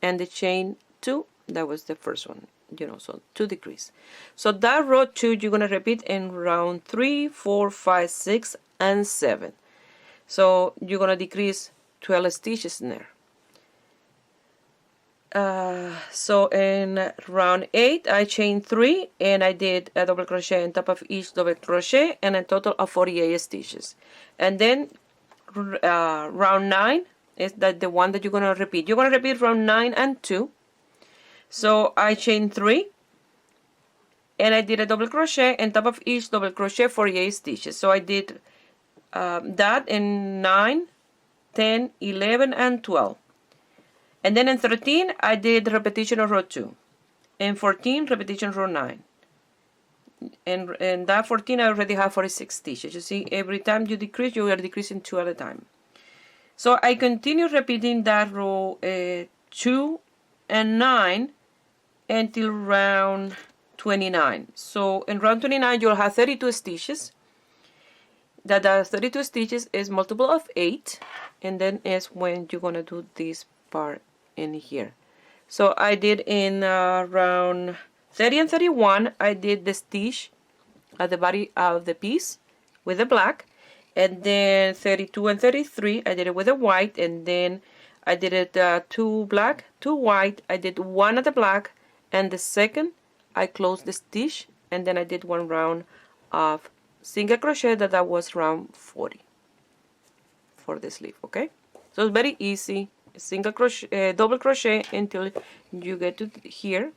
and the chain 2, that was the first one, you know, so 2 decrease. So that row 2 you're going to repeat in round 3, 4, 5, 6, and 7. So you're going to decrease 12 stitches in there. So in round 8 I chained 3 and I did a double crochet on top of each double crochet, and a total of 48 stitches. And then round 9 is that the one that you're going to repeat. You're going to repeat round 9 and 2. So I chained 3 and I did a double crochet on top of each double crochet, 48 stitches. So I did that in 9, 10, 11, and 12. And then in 13, I did repetition of row 2. In 14, repetition row 9. And in that 14, I already have 46 stitches. You see, every time you decrease, you are decreasing 2 at a time. So I continue repeating that row 2 and 9 until round 29. So in round 29, you'll have 32 stitches. That 32 stitches is multiple of 8. And then is when you're going to do this part in here. So I did in round 30 and 31, I did the stitch at the body of the piece with the black, and then 32 and 33 I did it with the white, and then I did it 2 black, 2 white. I did 1 at the black, and the second I closed the stitch, and then I did 1 round of single crochet. That was round 40 for the sleeve. Okay, so it's very easy. Single crochet, double crochet until you get to here.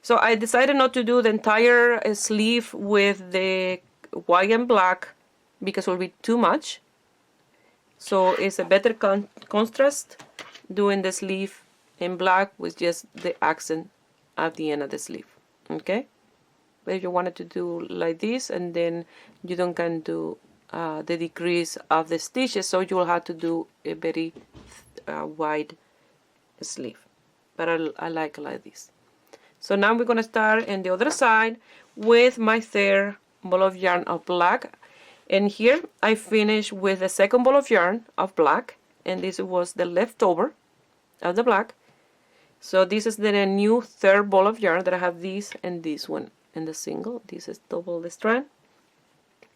So I decided not to do the entire sleeve with the white and black because it will be too much. So it's a better contrast doing the sleeve in black with just the accent at the end of the sleeve. Okay, but if you wanted to do like this, and then you don't can do the decrease of the stitches, so you will have to do a very wide sleeve, but I like this. So now we're going to start in the other side with my third ball of yarn of black, and here I finished with the second ball of yarn of black, and this was the leftover of the black. So this is the new third ball of yarn that I have this and this one in the single. This is double the strand,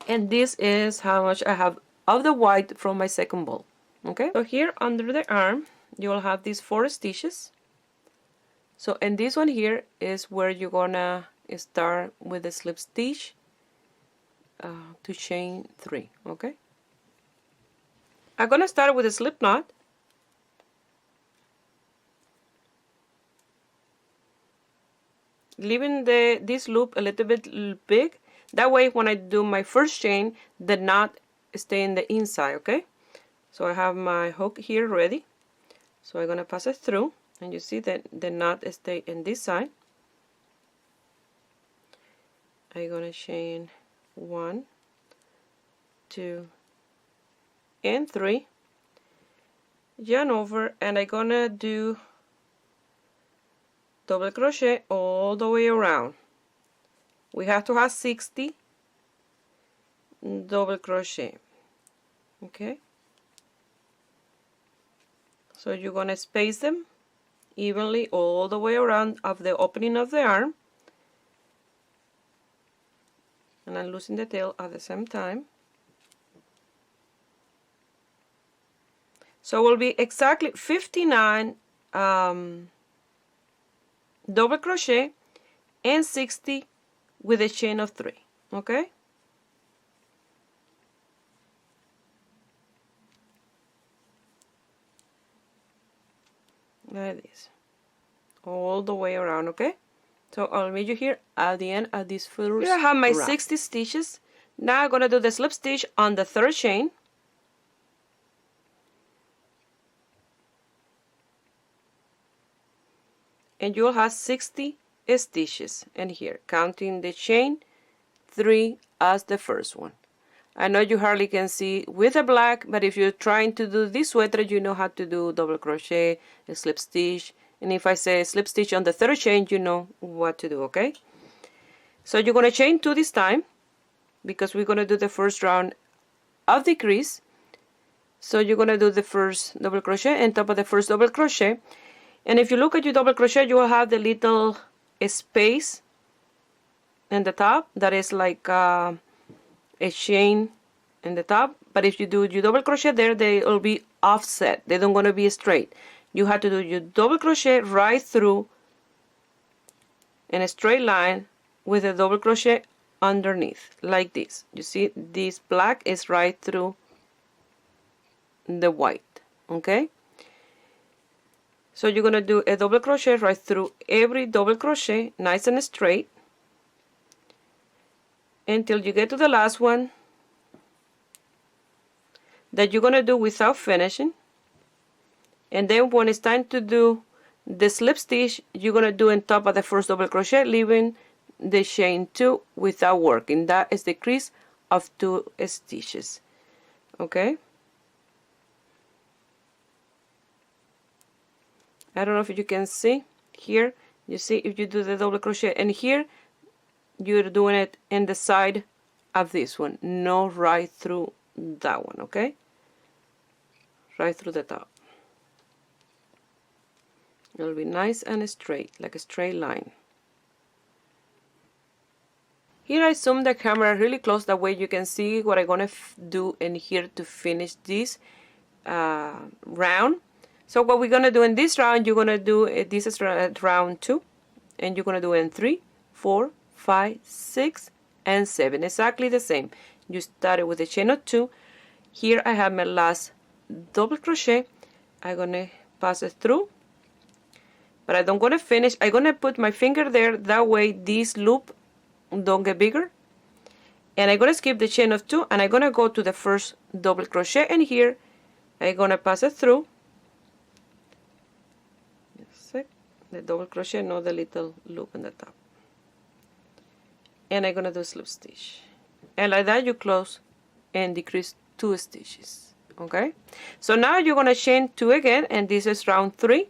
and this is how much I have of the white from my second ball. Okay, so here under the arm you will have these 4 stitches. So and this one here is where you're gonna start with the slip stitch to chain 3. Okay, I'm gonna start with a slip knot, leaving this loop a little bit big. That way when I do my first chain, the knot stay in the inside. Okay, so I have my hook here ready, so I'm gonna pass it through, and you see that the knot stay in this side. I'm gonna chain 1, 2, and 3, yarn over, and I'm gonna do double crochet all the way around. We have to have 60 double crochet. Okay, so you're gonna space them evenly all the way around of the opening of the arm, and I'm losing the tail at the same time. So it will be exactly 59 double crochet and 60 with a chain of 3. Okay, like this all the way around. Okay, so I'll meet you here at the end of this first. Here I have my 60 stitches. Now I'm gonna do the slip stitch on the third chain, and you'll have 60 stitches in here, counting the chain 3 as the first one. I know you hardly can see with the black, but if you're trying to do this sweater, you know how to do double crochet, a slip stitch, and if I say slip stitch on the third chain, you know what to do, okay? So you're going to chain 2 this time because we're going to do the first round of the crease. So you're going to do the first double crochet on top of the first double crochet, and if you look at your double crochet, you will have the little space in the top that is like a chain in the top, but if you do your double crochet there, they will be offset. They don't going to be straight. You have to do your double crochet right through in a straight line with a double crochet underneath like this. You see, this black is right through the white, okay? So you're going to do a double crochet right through every double crochet, nice and straight, until you get to the last one that you're going to do without finishing. And then when it's time to do the slip stitch, you're going to do on top of the first double crochet, leaving the chain 2 without working. That is the crease of 2 stitches, okay? I don't know if you can see here. You see, if you do the double crochet and here, you're doing it in the side of this one, no right through that one, okay? Right through the top. It'll be nice and straight, like a straight line. Here I zoom the camera really close, that way you can see what I'm gonna do in here to finish this round. So what we're gonna do in this round, you're gonna do this is round 2, and you're gonna do in 3, 4, 5, 6, and 7, exactly the same. You started with a chain of 2. Here I have my last double crochet. I'm gonna pass it through, but I don't gonna finish. I'm gonna put my finger there, that way this loop don't get bigger. And I'm gonna skip the chain of 2, and I'm gonna go to the first double crochet, and here I'm gonna pass it through. The double crochet, not the little loop in the top, and I'm gonna do a slip stitch, and like that you close and decrease 2 stitches, okay? So now you're gonna chain 2 again, and this is round 3,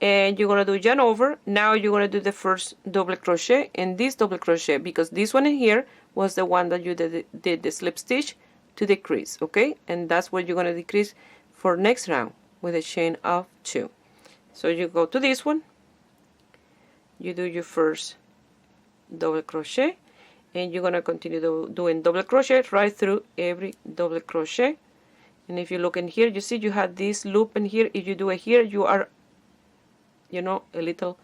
and you're gonna do yarn over. Now you're gonna do the first double crochet in this double crochet, because this one in here was the one that you did the slip stitch to decrease, okay? And that's what you're gonna decrease for next round with a chain of 2. So you go to this one, you do your first double crochet, and you're going to continue doing double crochet right through every double crochet. And if you look in here, you see you have this loop in here. If you do it here, you are, you know, a little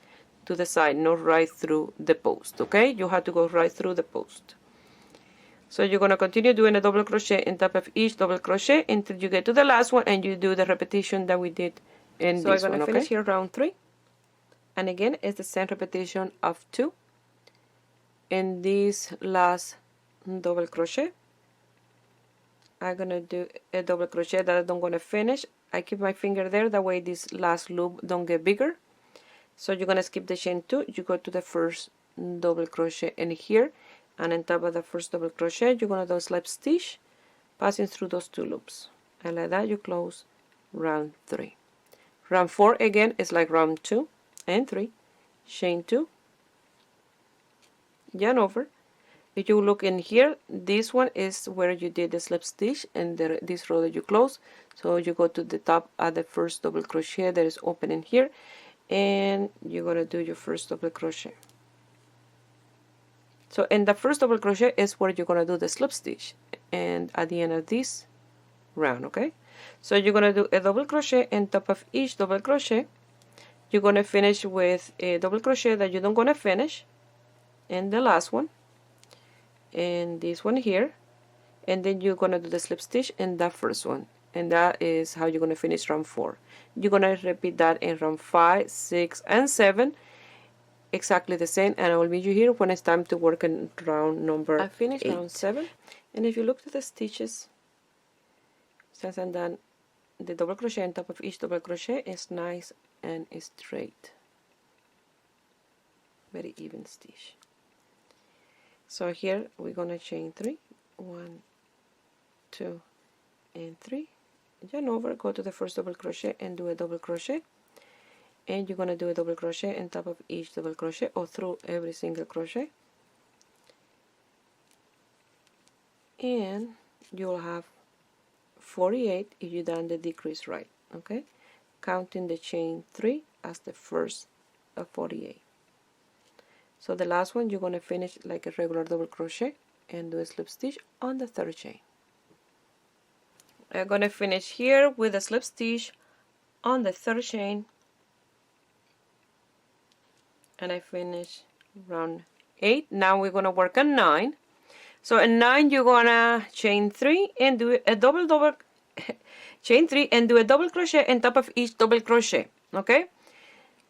to the side, not right through the post, okay? You have to go right through the post. So you're going to continue doing a double crochet on top of each double crochet until you get to the last one, and you do the repetition that we did in this one, okay? So I'm going to finish here round 3. And again, it's the same repetition of 2 in this last double crochet. I'm gonna do a double crochet that I don't gonna finish. I keep my finger there, that way this last loop don't get bigger. So you're gonna skip the chain 2, you go to the first double crochet in here, and on top of the first double crochet you're gonna do a slip stitch passing through those 2 loops, and like that you close round 3. Round 4 again is like round 2 and 3, chain 2, yarn over. If you look in here, this one is where you did the slip stitch, and this row that you close. So you go to the top of the first double crochet that is open in here, and you're gonna do your first double crochet. So in the first double crochet is where you're gonna do the slip stitch, and at the end of this round, okay? So you're gonna do a double crochet on top of each double crochet. You're gonna finish with a double crochet that you don't gonna finish, and the last one, and this one here, and then you're gonna do the slip stitch in that first one, and that is how you're gonna finish round 4. You're gonna repeat that in round 5, 6, and 7, exactly the same, and I will meet you here when it's time to work in round number 8. I finished round 7, and if you look at the stitches, since I'm done, the double crochet on top of each double crochet is nice and straight, very even stitch. So here we're gonna chain 3, 1, 2, and 3, yarn over, go to the first double crochet and do a double crochet, and you're going to do a double crochet on top of each double crochet or through every single crochet, and you'll have 48 if you done the decrease right. Okay, counting the chain 3 as the first of 48. So the last one you're going to finish like a regular double crochet and do a slip stitch on the third chain. I'm going to finish here with a slip stitch on the third chain, and I finish round 8. Now we're going to work on 9. So in 9 you're going to chain 3 and do a double chain 3 and do a double crochet on top of each double crochet. Okay,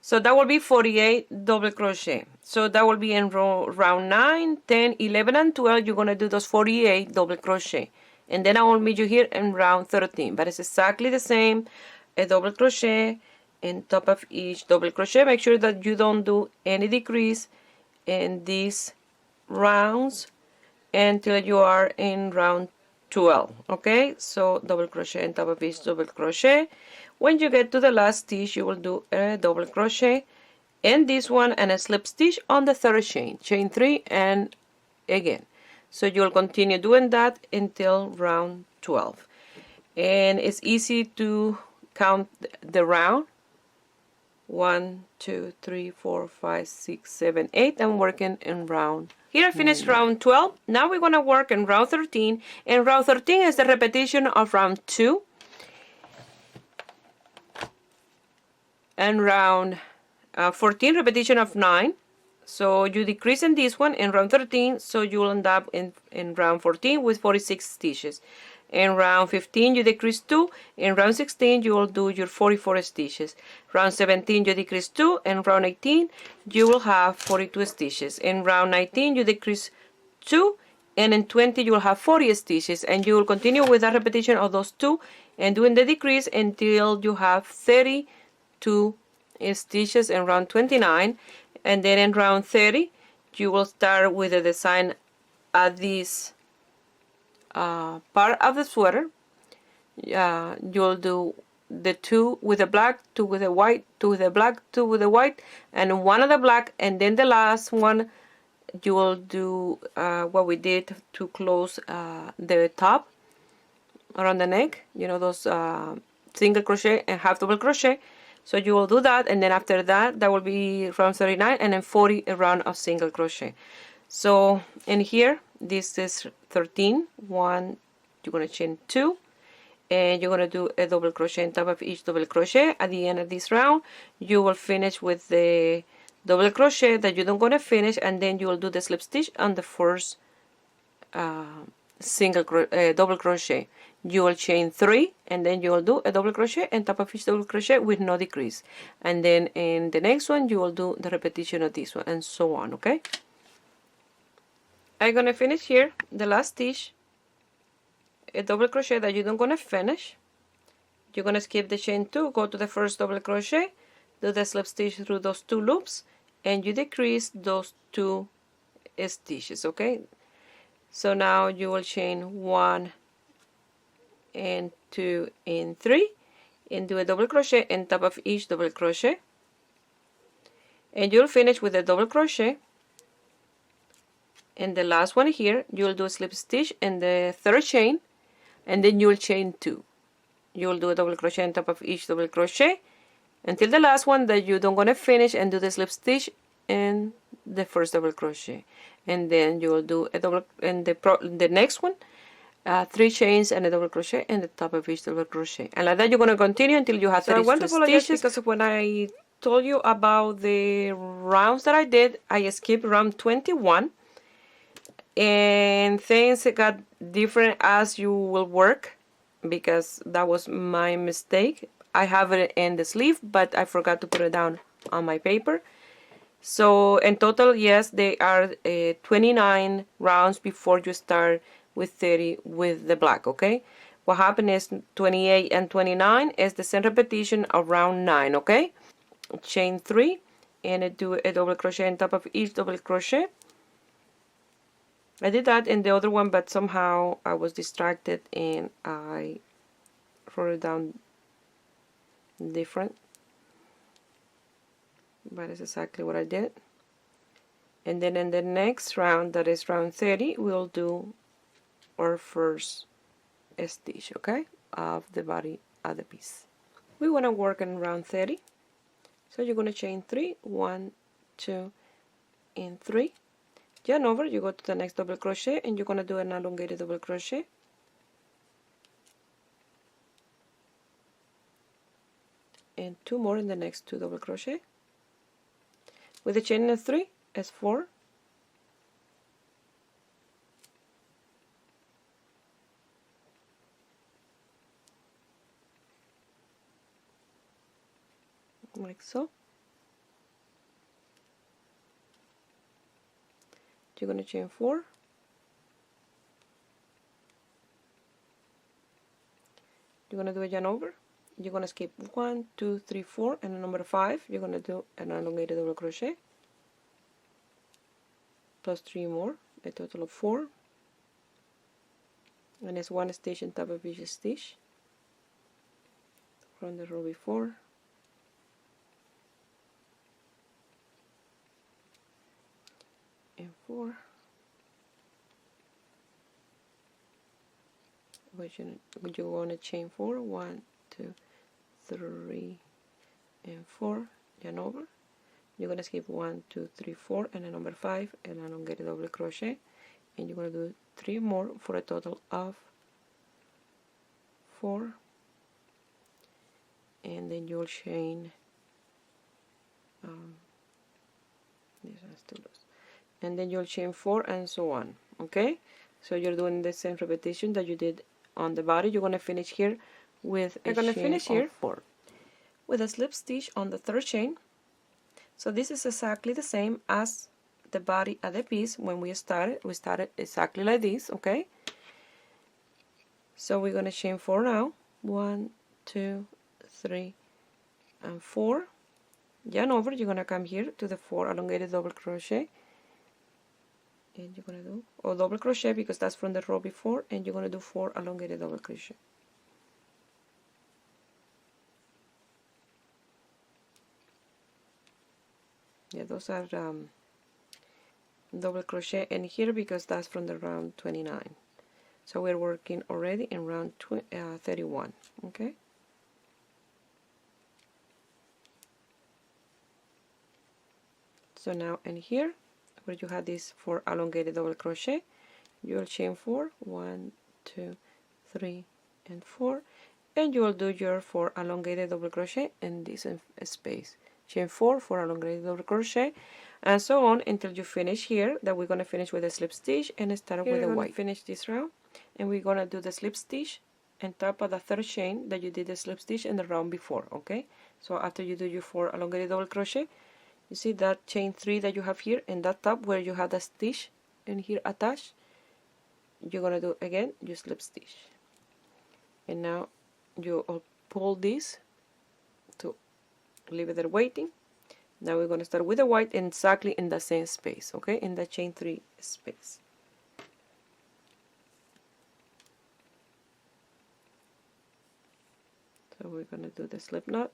so that will be 48 double crochet. So that will be in round 9, 10, 11 and 12 you're going to do those 48 double crochet, and then I will meet you here in round 13. But it's exactly the same, a double crochet on top of each double crochet. Make sure that you don't do any decrease in these rounds until you are in round 12. Okay, so double crochet on top of each double crochet. When you get to the last stitch you will do a double crochet in this one and a slip stitch on the third chain, chain 3, and again. So you'll continue doing that until round 12, and it's easy to count the round. 1, 2, 3, 4, 5, 6, 7, 8. I'm working in round. Here I finished round 12. Now we're going to work in round 13. And round 13 is the repetition of round 2. And round 14, repetition of 9. So you decrease in this one in round 13. So you'll end up in round 14 with 46 stitches. In round 15 you decrease 2, in round 16 you will do your 44 stitches. Round 17 you decrease 2, and round 18 you will have 42 stitches. In round 19 you decrease 2, and in 20 you will have 40 stitches, and you will continue with that repetition of those 2 and doing the decrease until you have 32 stitches in round 29. And then in round 30 you will start with the design at this part of the sweater. You'll do the 2 with the black, 2 with the white, 2 with the black, 2 with the white, and 1 of the black, and then the last one you will do what we did to close the top around the neck, you know, those single crochet and half double crochet. So you will do that, and then after that will be round 39, and then 40 a round of single crochet. So in here this is 13. 1, you're going to chain 2, and you're going to do a double crochet on top of each double crochet. At the end of this round you will finish with the double crochet that you don't going to finish, and then you will do the slip stitch on the first double crochet. You will chain 3, and then you will do a double crochet on top of each double crochet with no decrease, and then in the next one you will do the repetition of this one, and so on. Okay, I'm gonna finish here the last stitch, a double crochet that you don't gonna finish. You're gonna skip the chain 2, go to the first double crochet, do the slip stitch through those 2 loops, and you decrease those 2 stitches. Okay, so now you will chain 1 and 2 and 3 and do a double crochet on top of each double crochet, and you'll finish with a double crochet. And the last one here you'll do a slip stitch in the third chain, and then you'll chain 2. You'll do a double crochet on top of each double crochet until the last one that you don't gonna finish, and do the slip stitch in the first double crochet, and then you will do a double in the next one 3 chains and a double crochet in the top of each double crochet, and like that you're going to continue until you have 32 stitches. Because when I told you about the rounds that I did, I skipped round 21, and things got different as you will work, because that was my mistake. I have it in the sleeve, but I forgot to put it down on my paper. So in total, yes, they are 29 rounds before you start with 30 with the black. Okay, what happened is 28 and 29 is the same repetition of round 9. Okay, chain 3 and do a double crochet on top of each double crochet. I did that in the other one, but somehow I was distracted and I wrote it down different. but it's exactly what I did. And then in the next round, that is round 30, we'll do our first stitch, okay, of the body of the piece. We want to work in round 30, so you're going to chain 3, 1, 2, and 3. Yarn over, you go to the next double crochet, and you're going to do an elongated double crochet. And 2 more in the next 2 double crochet. With the chain of 3, it's 4. Like so. You're going to chain 4. You're going to do a yarn over. You're going to skip 1, 2, 3, 4, and the number 5. You're going to do an elongated double crochet plus 3 more, a total of 4. And it's 1 stitch on top of each stitch from the row before. And 4. Which you want to chain 4, 1, 2, 3, and 4, yarn over. You're going to skip 1, 2, 3, 4, and the number 5, and elongated double crochet, and you're going to do 3 more for a total of 4, and then you'll chain this one's too loose, and then you'll chain 4 and so on. Okay, so you're doing the same repetition that you did on the body. You're going to finish here with a chain of 4 with a slip stitch on the third chain. So this is exactly the same as the body of the piece. When we started exactly like this. Okay, so we're going to chain 4 now. 1, 2, 3, and 4. Yarn over. You're going to come here to the 4 elongated double crochet, and you're going to do double crochet because that's from the row before, and you're going to do 4 elongated double crochet. Yeah, those are double crochet in here because that's from the round 29. So we're working already in round 31. Okay. So now in here, where you have this 4 elongated double crochet, you'll chain 4, 1, 2, 3, and 4, and you will do your 4 elongated double crochet in this space. Chain 4, 4 elongated double crochet, and so on until you finish here. That we're going to finish with a slip stitch and start with a white. Finish this round, and we're going to do the slip stitch on top of the third chain that you did the slip stitch in the round before. Okay, so after you do your 4 elongated double crochet, you see that chain 3 that you have here in that top where you have the stitch in here attached, you're going to do again your slip stitch, and now you pull this to leave it there waiting. Now we're going to start with the white exactly in the same space, okay, in the chain 3 space. So we're going to do the slip knot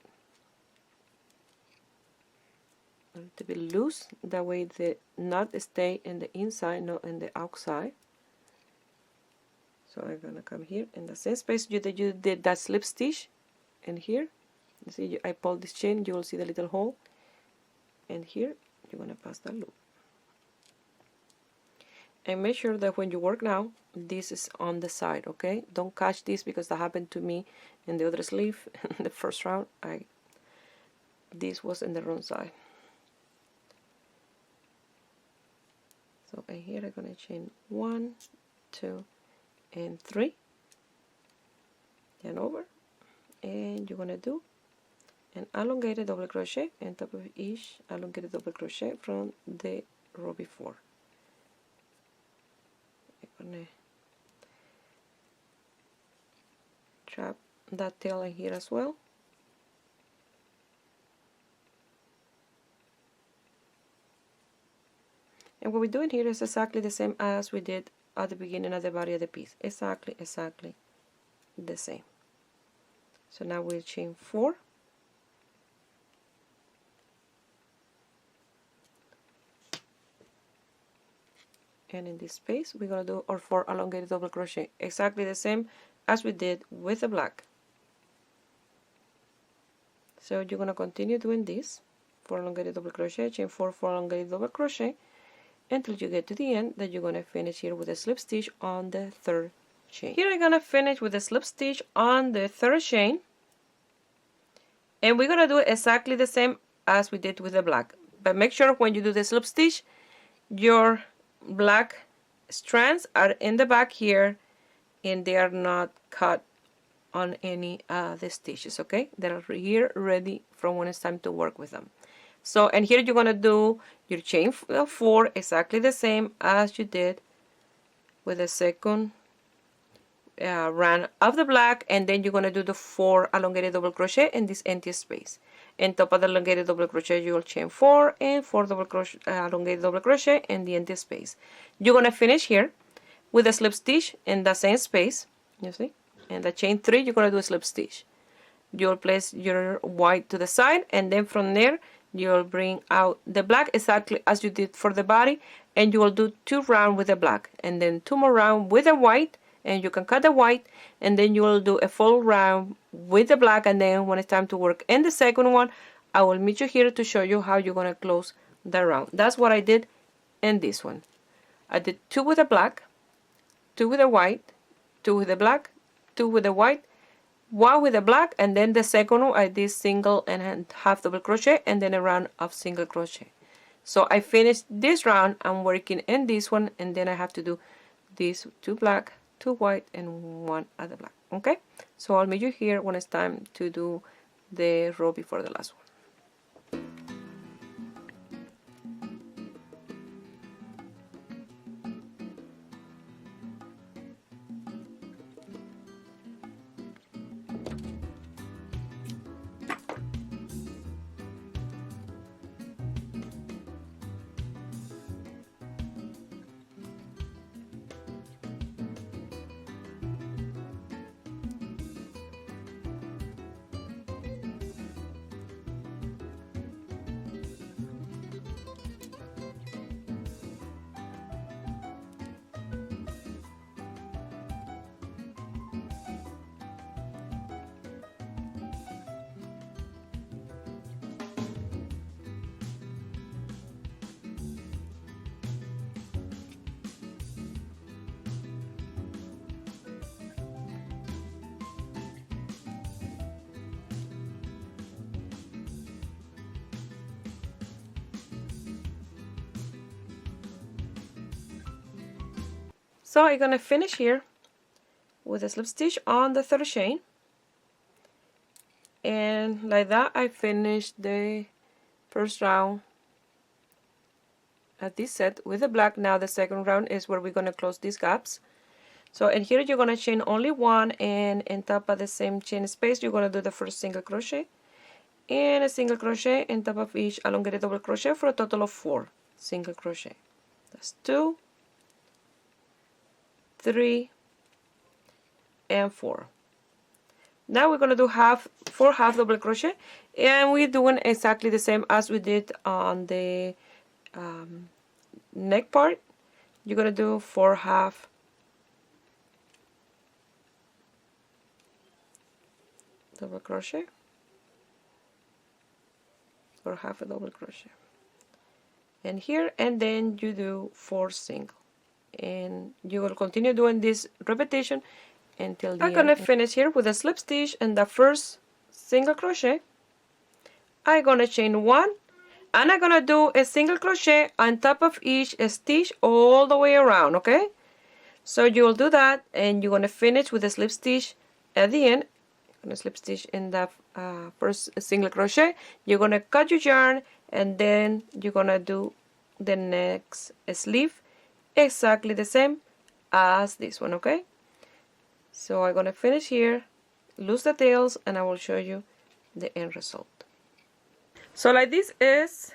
a little bit loose, that way the knot stay in the inside, not in the outside. So I'm going to come here in the same space you did that slip stitch in here. You see, I pull this chain, you will see the little hole, and here you're going to pass that loop. And make sure that when you work now, this is on the side, okay? Don't catch this because that happened to me in the other sleeve in the first round. This was in the wrong side. So in here I'm going to chain 1, 2, and 3, yarn over, and you're going to do an elongated double crochet on top of each elongated double crochet from the row before. I'm going to trap that tail in here as well. And what we're doing here is exactly the same as we did at the beginning of the body of the piece. Exactly the same. So now we'll chain 4, and in this space we're gonna do our 4 elongated double crochet, exactly the same as we did with the black. So you're gonna continue doing this 4 elongated double crochet, chain 4, 4 elongated double crochet until you get to the end, that you're gonna finish here with a slip stitch on the 3rd chain. Here I'm gonna finish with a slip stitch on the 3rd chain, and we're gonna do exactly the same as we did with the black, but make sure when you do the slip stitch your black strands are in the back here and they are not cut on any the stitches, okay? They're here ready from when it's time to work with them. So, and here you're gonna do your chain 4 exactly the same as you did with the second round of the black, and then you're gonna do the 4 elongated double crochet in this empty space. On top of the elongated double crochet, you will chain 4 and 4 double crochet, elongated double crochet in the empty space. You're gonna finish here with a slip stitch in the same space, you see, and the chain 3 you're gonna do a slip stitch. You'll place your white to the side, and then from there you'll bring out the black exactly as you did for the body, and you will do 2 rounds with the black and then 2 more rounds with the white, and you can cut the white, and then you will do a full round with the black, and then when it's time to work in the second one I will meet you here to show you how you're gonna close the round. That's what I did in this one. I did 2 with the black, 2 with the white, 2 with the black, 2 with the white, 1 with the black, and then the second one I did single and half double crochet and then a round of single crochet. So I finished this round, I'm working in this one, and then I have to do these 2 black, 2 white, and 1 other black. Okay, so I'll meet you here when it's time to do the row before the last one. So I'm gonna finish here with a slip stitch on the 3rd chain, and like that I finished the first round at this set with the black. Now the second round is where we're gonna close these gaps. So in here you're gonna chain only 1, and in top of the same chain space you're gonna do the first single crochet and a single crochet in top of each elongated double crochet for a total of 4 single crochet. That's 2, 3, and 4. Now we're gonna do 4 half double crochet, and we're doing exactly the same as we did on the neck part. You're gonna do 4 half double crochet, or half a double crochet, and here, and then you do 4 single, and you will continue doing this repetition until the end. I'm gonna finish here with a slip stitch and the first single crochet. I'm gonna chain 1, and I'm gonna do a single crochet on top of each stitch all the way around. Okay, so you will do that, and you're gonna finish with a slip stitch at the end. You're gonna slip stitch in the first single crochet. You're gonna cut your yarn, and then you're gonna do the next sleeve exactly the same as this one. Okay, so I'm gonna finish here, loose the tails, and I will show you the end result. So like this is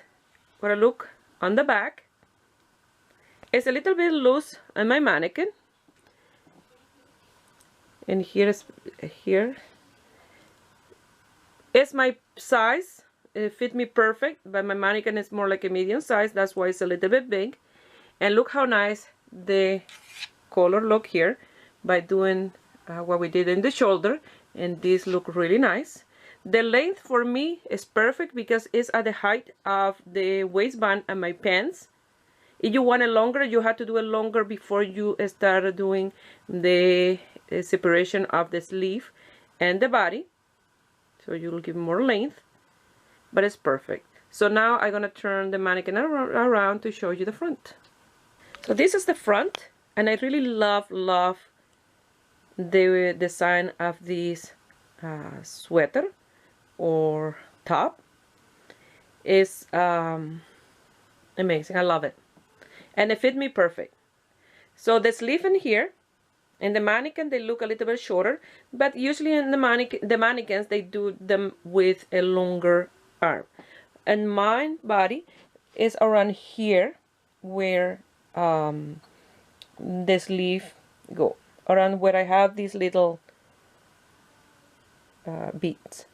what I look on the back. It's a little bit loose on my mannequin, and here is my size. It fit me perfect, but my mannequin is more like a medium size, that's why it's a little bit big. And look how nice the color look here by doing what we did in the shoulder, and this look really nice. The length for me is perfect because it's at the height of the waistband and my pants. If you want it longer, you have to do it longer before you start doing the separation of the sleeve and the body, so you'll give more length, but it's perfect. So now I'm gonna turn the mannequin around to show you the front. So this is the front, and I really love the design of this sweater or top. It's amazing. I love it, and it fit me perfect. So the sleeve in here, in the mannequin they look a little bit shorter, but usually in the mannequins they do them with a longer arm. And my body is around here where the sleeve go, around where I have these little beads.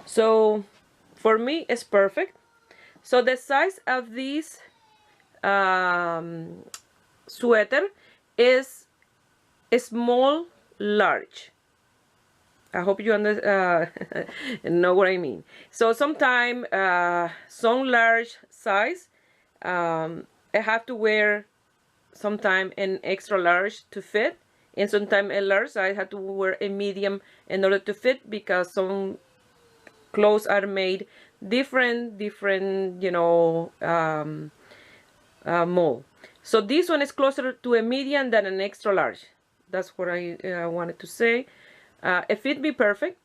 So for me it's perfect. So the size of this sweater is a small large. I hope you know what I mean. So sometimes some large size I have to wear sometime an extra large to fit, and sometimes a large I have to wear a medium in order to fit, because some clothes are made different you know, mold. So this one is closer to a medium than an extra large. That's what I wanted to say. It fit me perfect,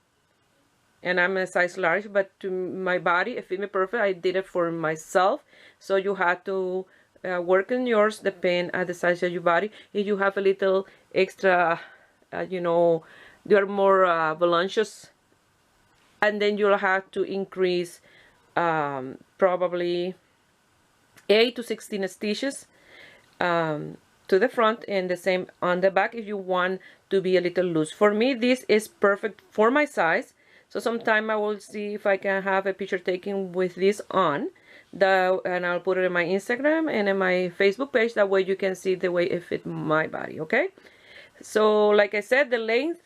and I'm a size large, but to my body it fit me perfect. I did it for myself, so you have to work on yours, depend on the size of your body. If you have a little extra, you know, you're more voluptuous, and then you'll have to increase probably 8 to 16 stitches to the front, and the same on the back if you want to be a little loose. For me this is perfect for my size, so sometime I will see if I can have a picture taken with this on, and I'll put it in my Instagram and in my Facebook page. That way you can see the way it fit my body. Okay, so like I said, the length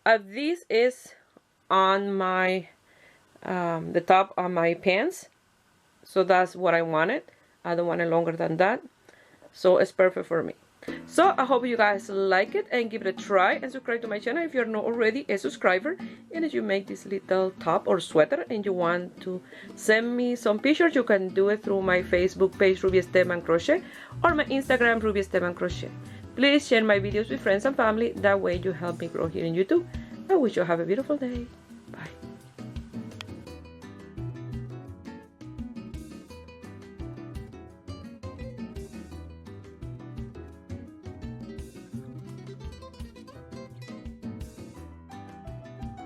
of this is on my the top of my pants, so that's what I wanted. I don't want it longer than that, so it's perfect for me. So I hope you guys like it and give it a try, and subscribe to my channel if you're not already a subscriber. And if you make this little top or sweater and you want to send me some pictures, you can do it through my Facebook page Ruby Esteban Crochet or my Instagram Ruby Esteban Crochet. Please share my videos with friends and family, that way you help me grow here in YouTube. I wish you have a beautiful day.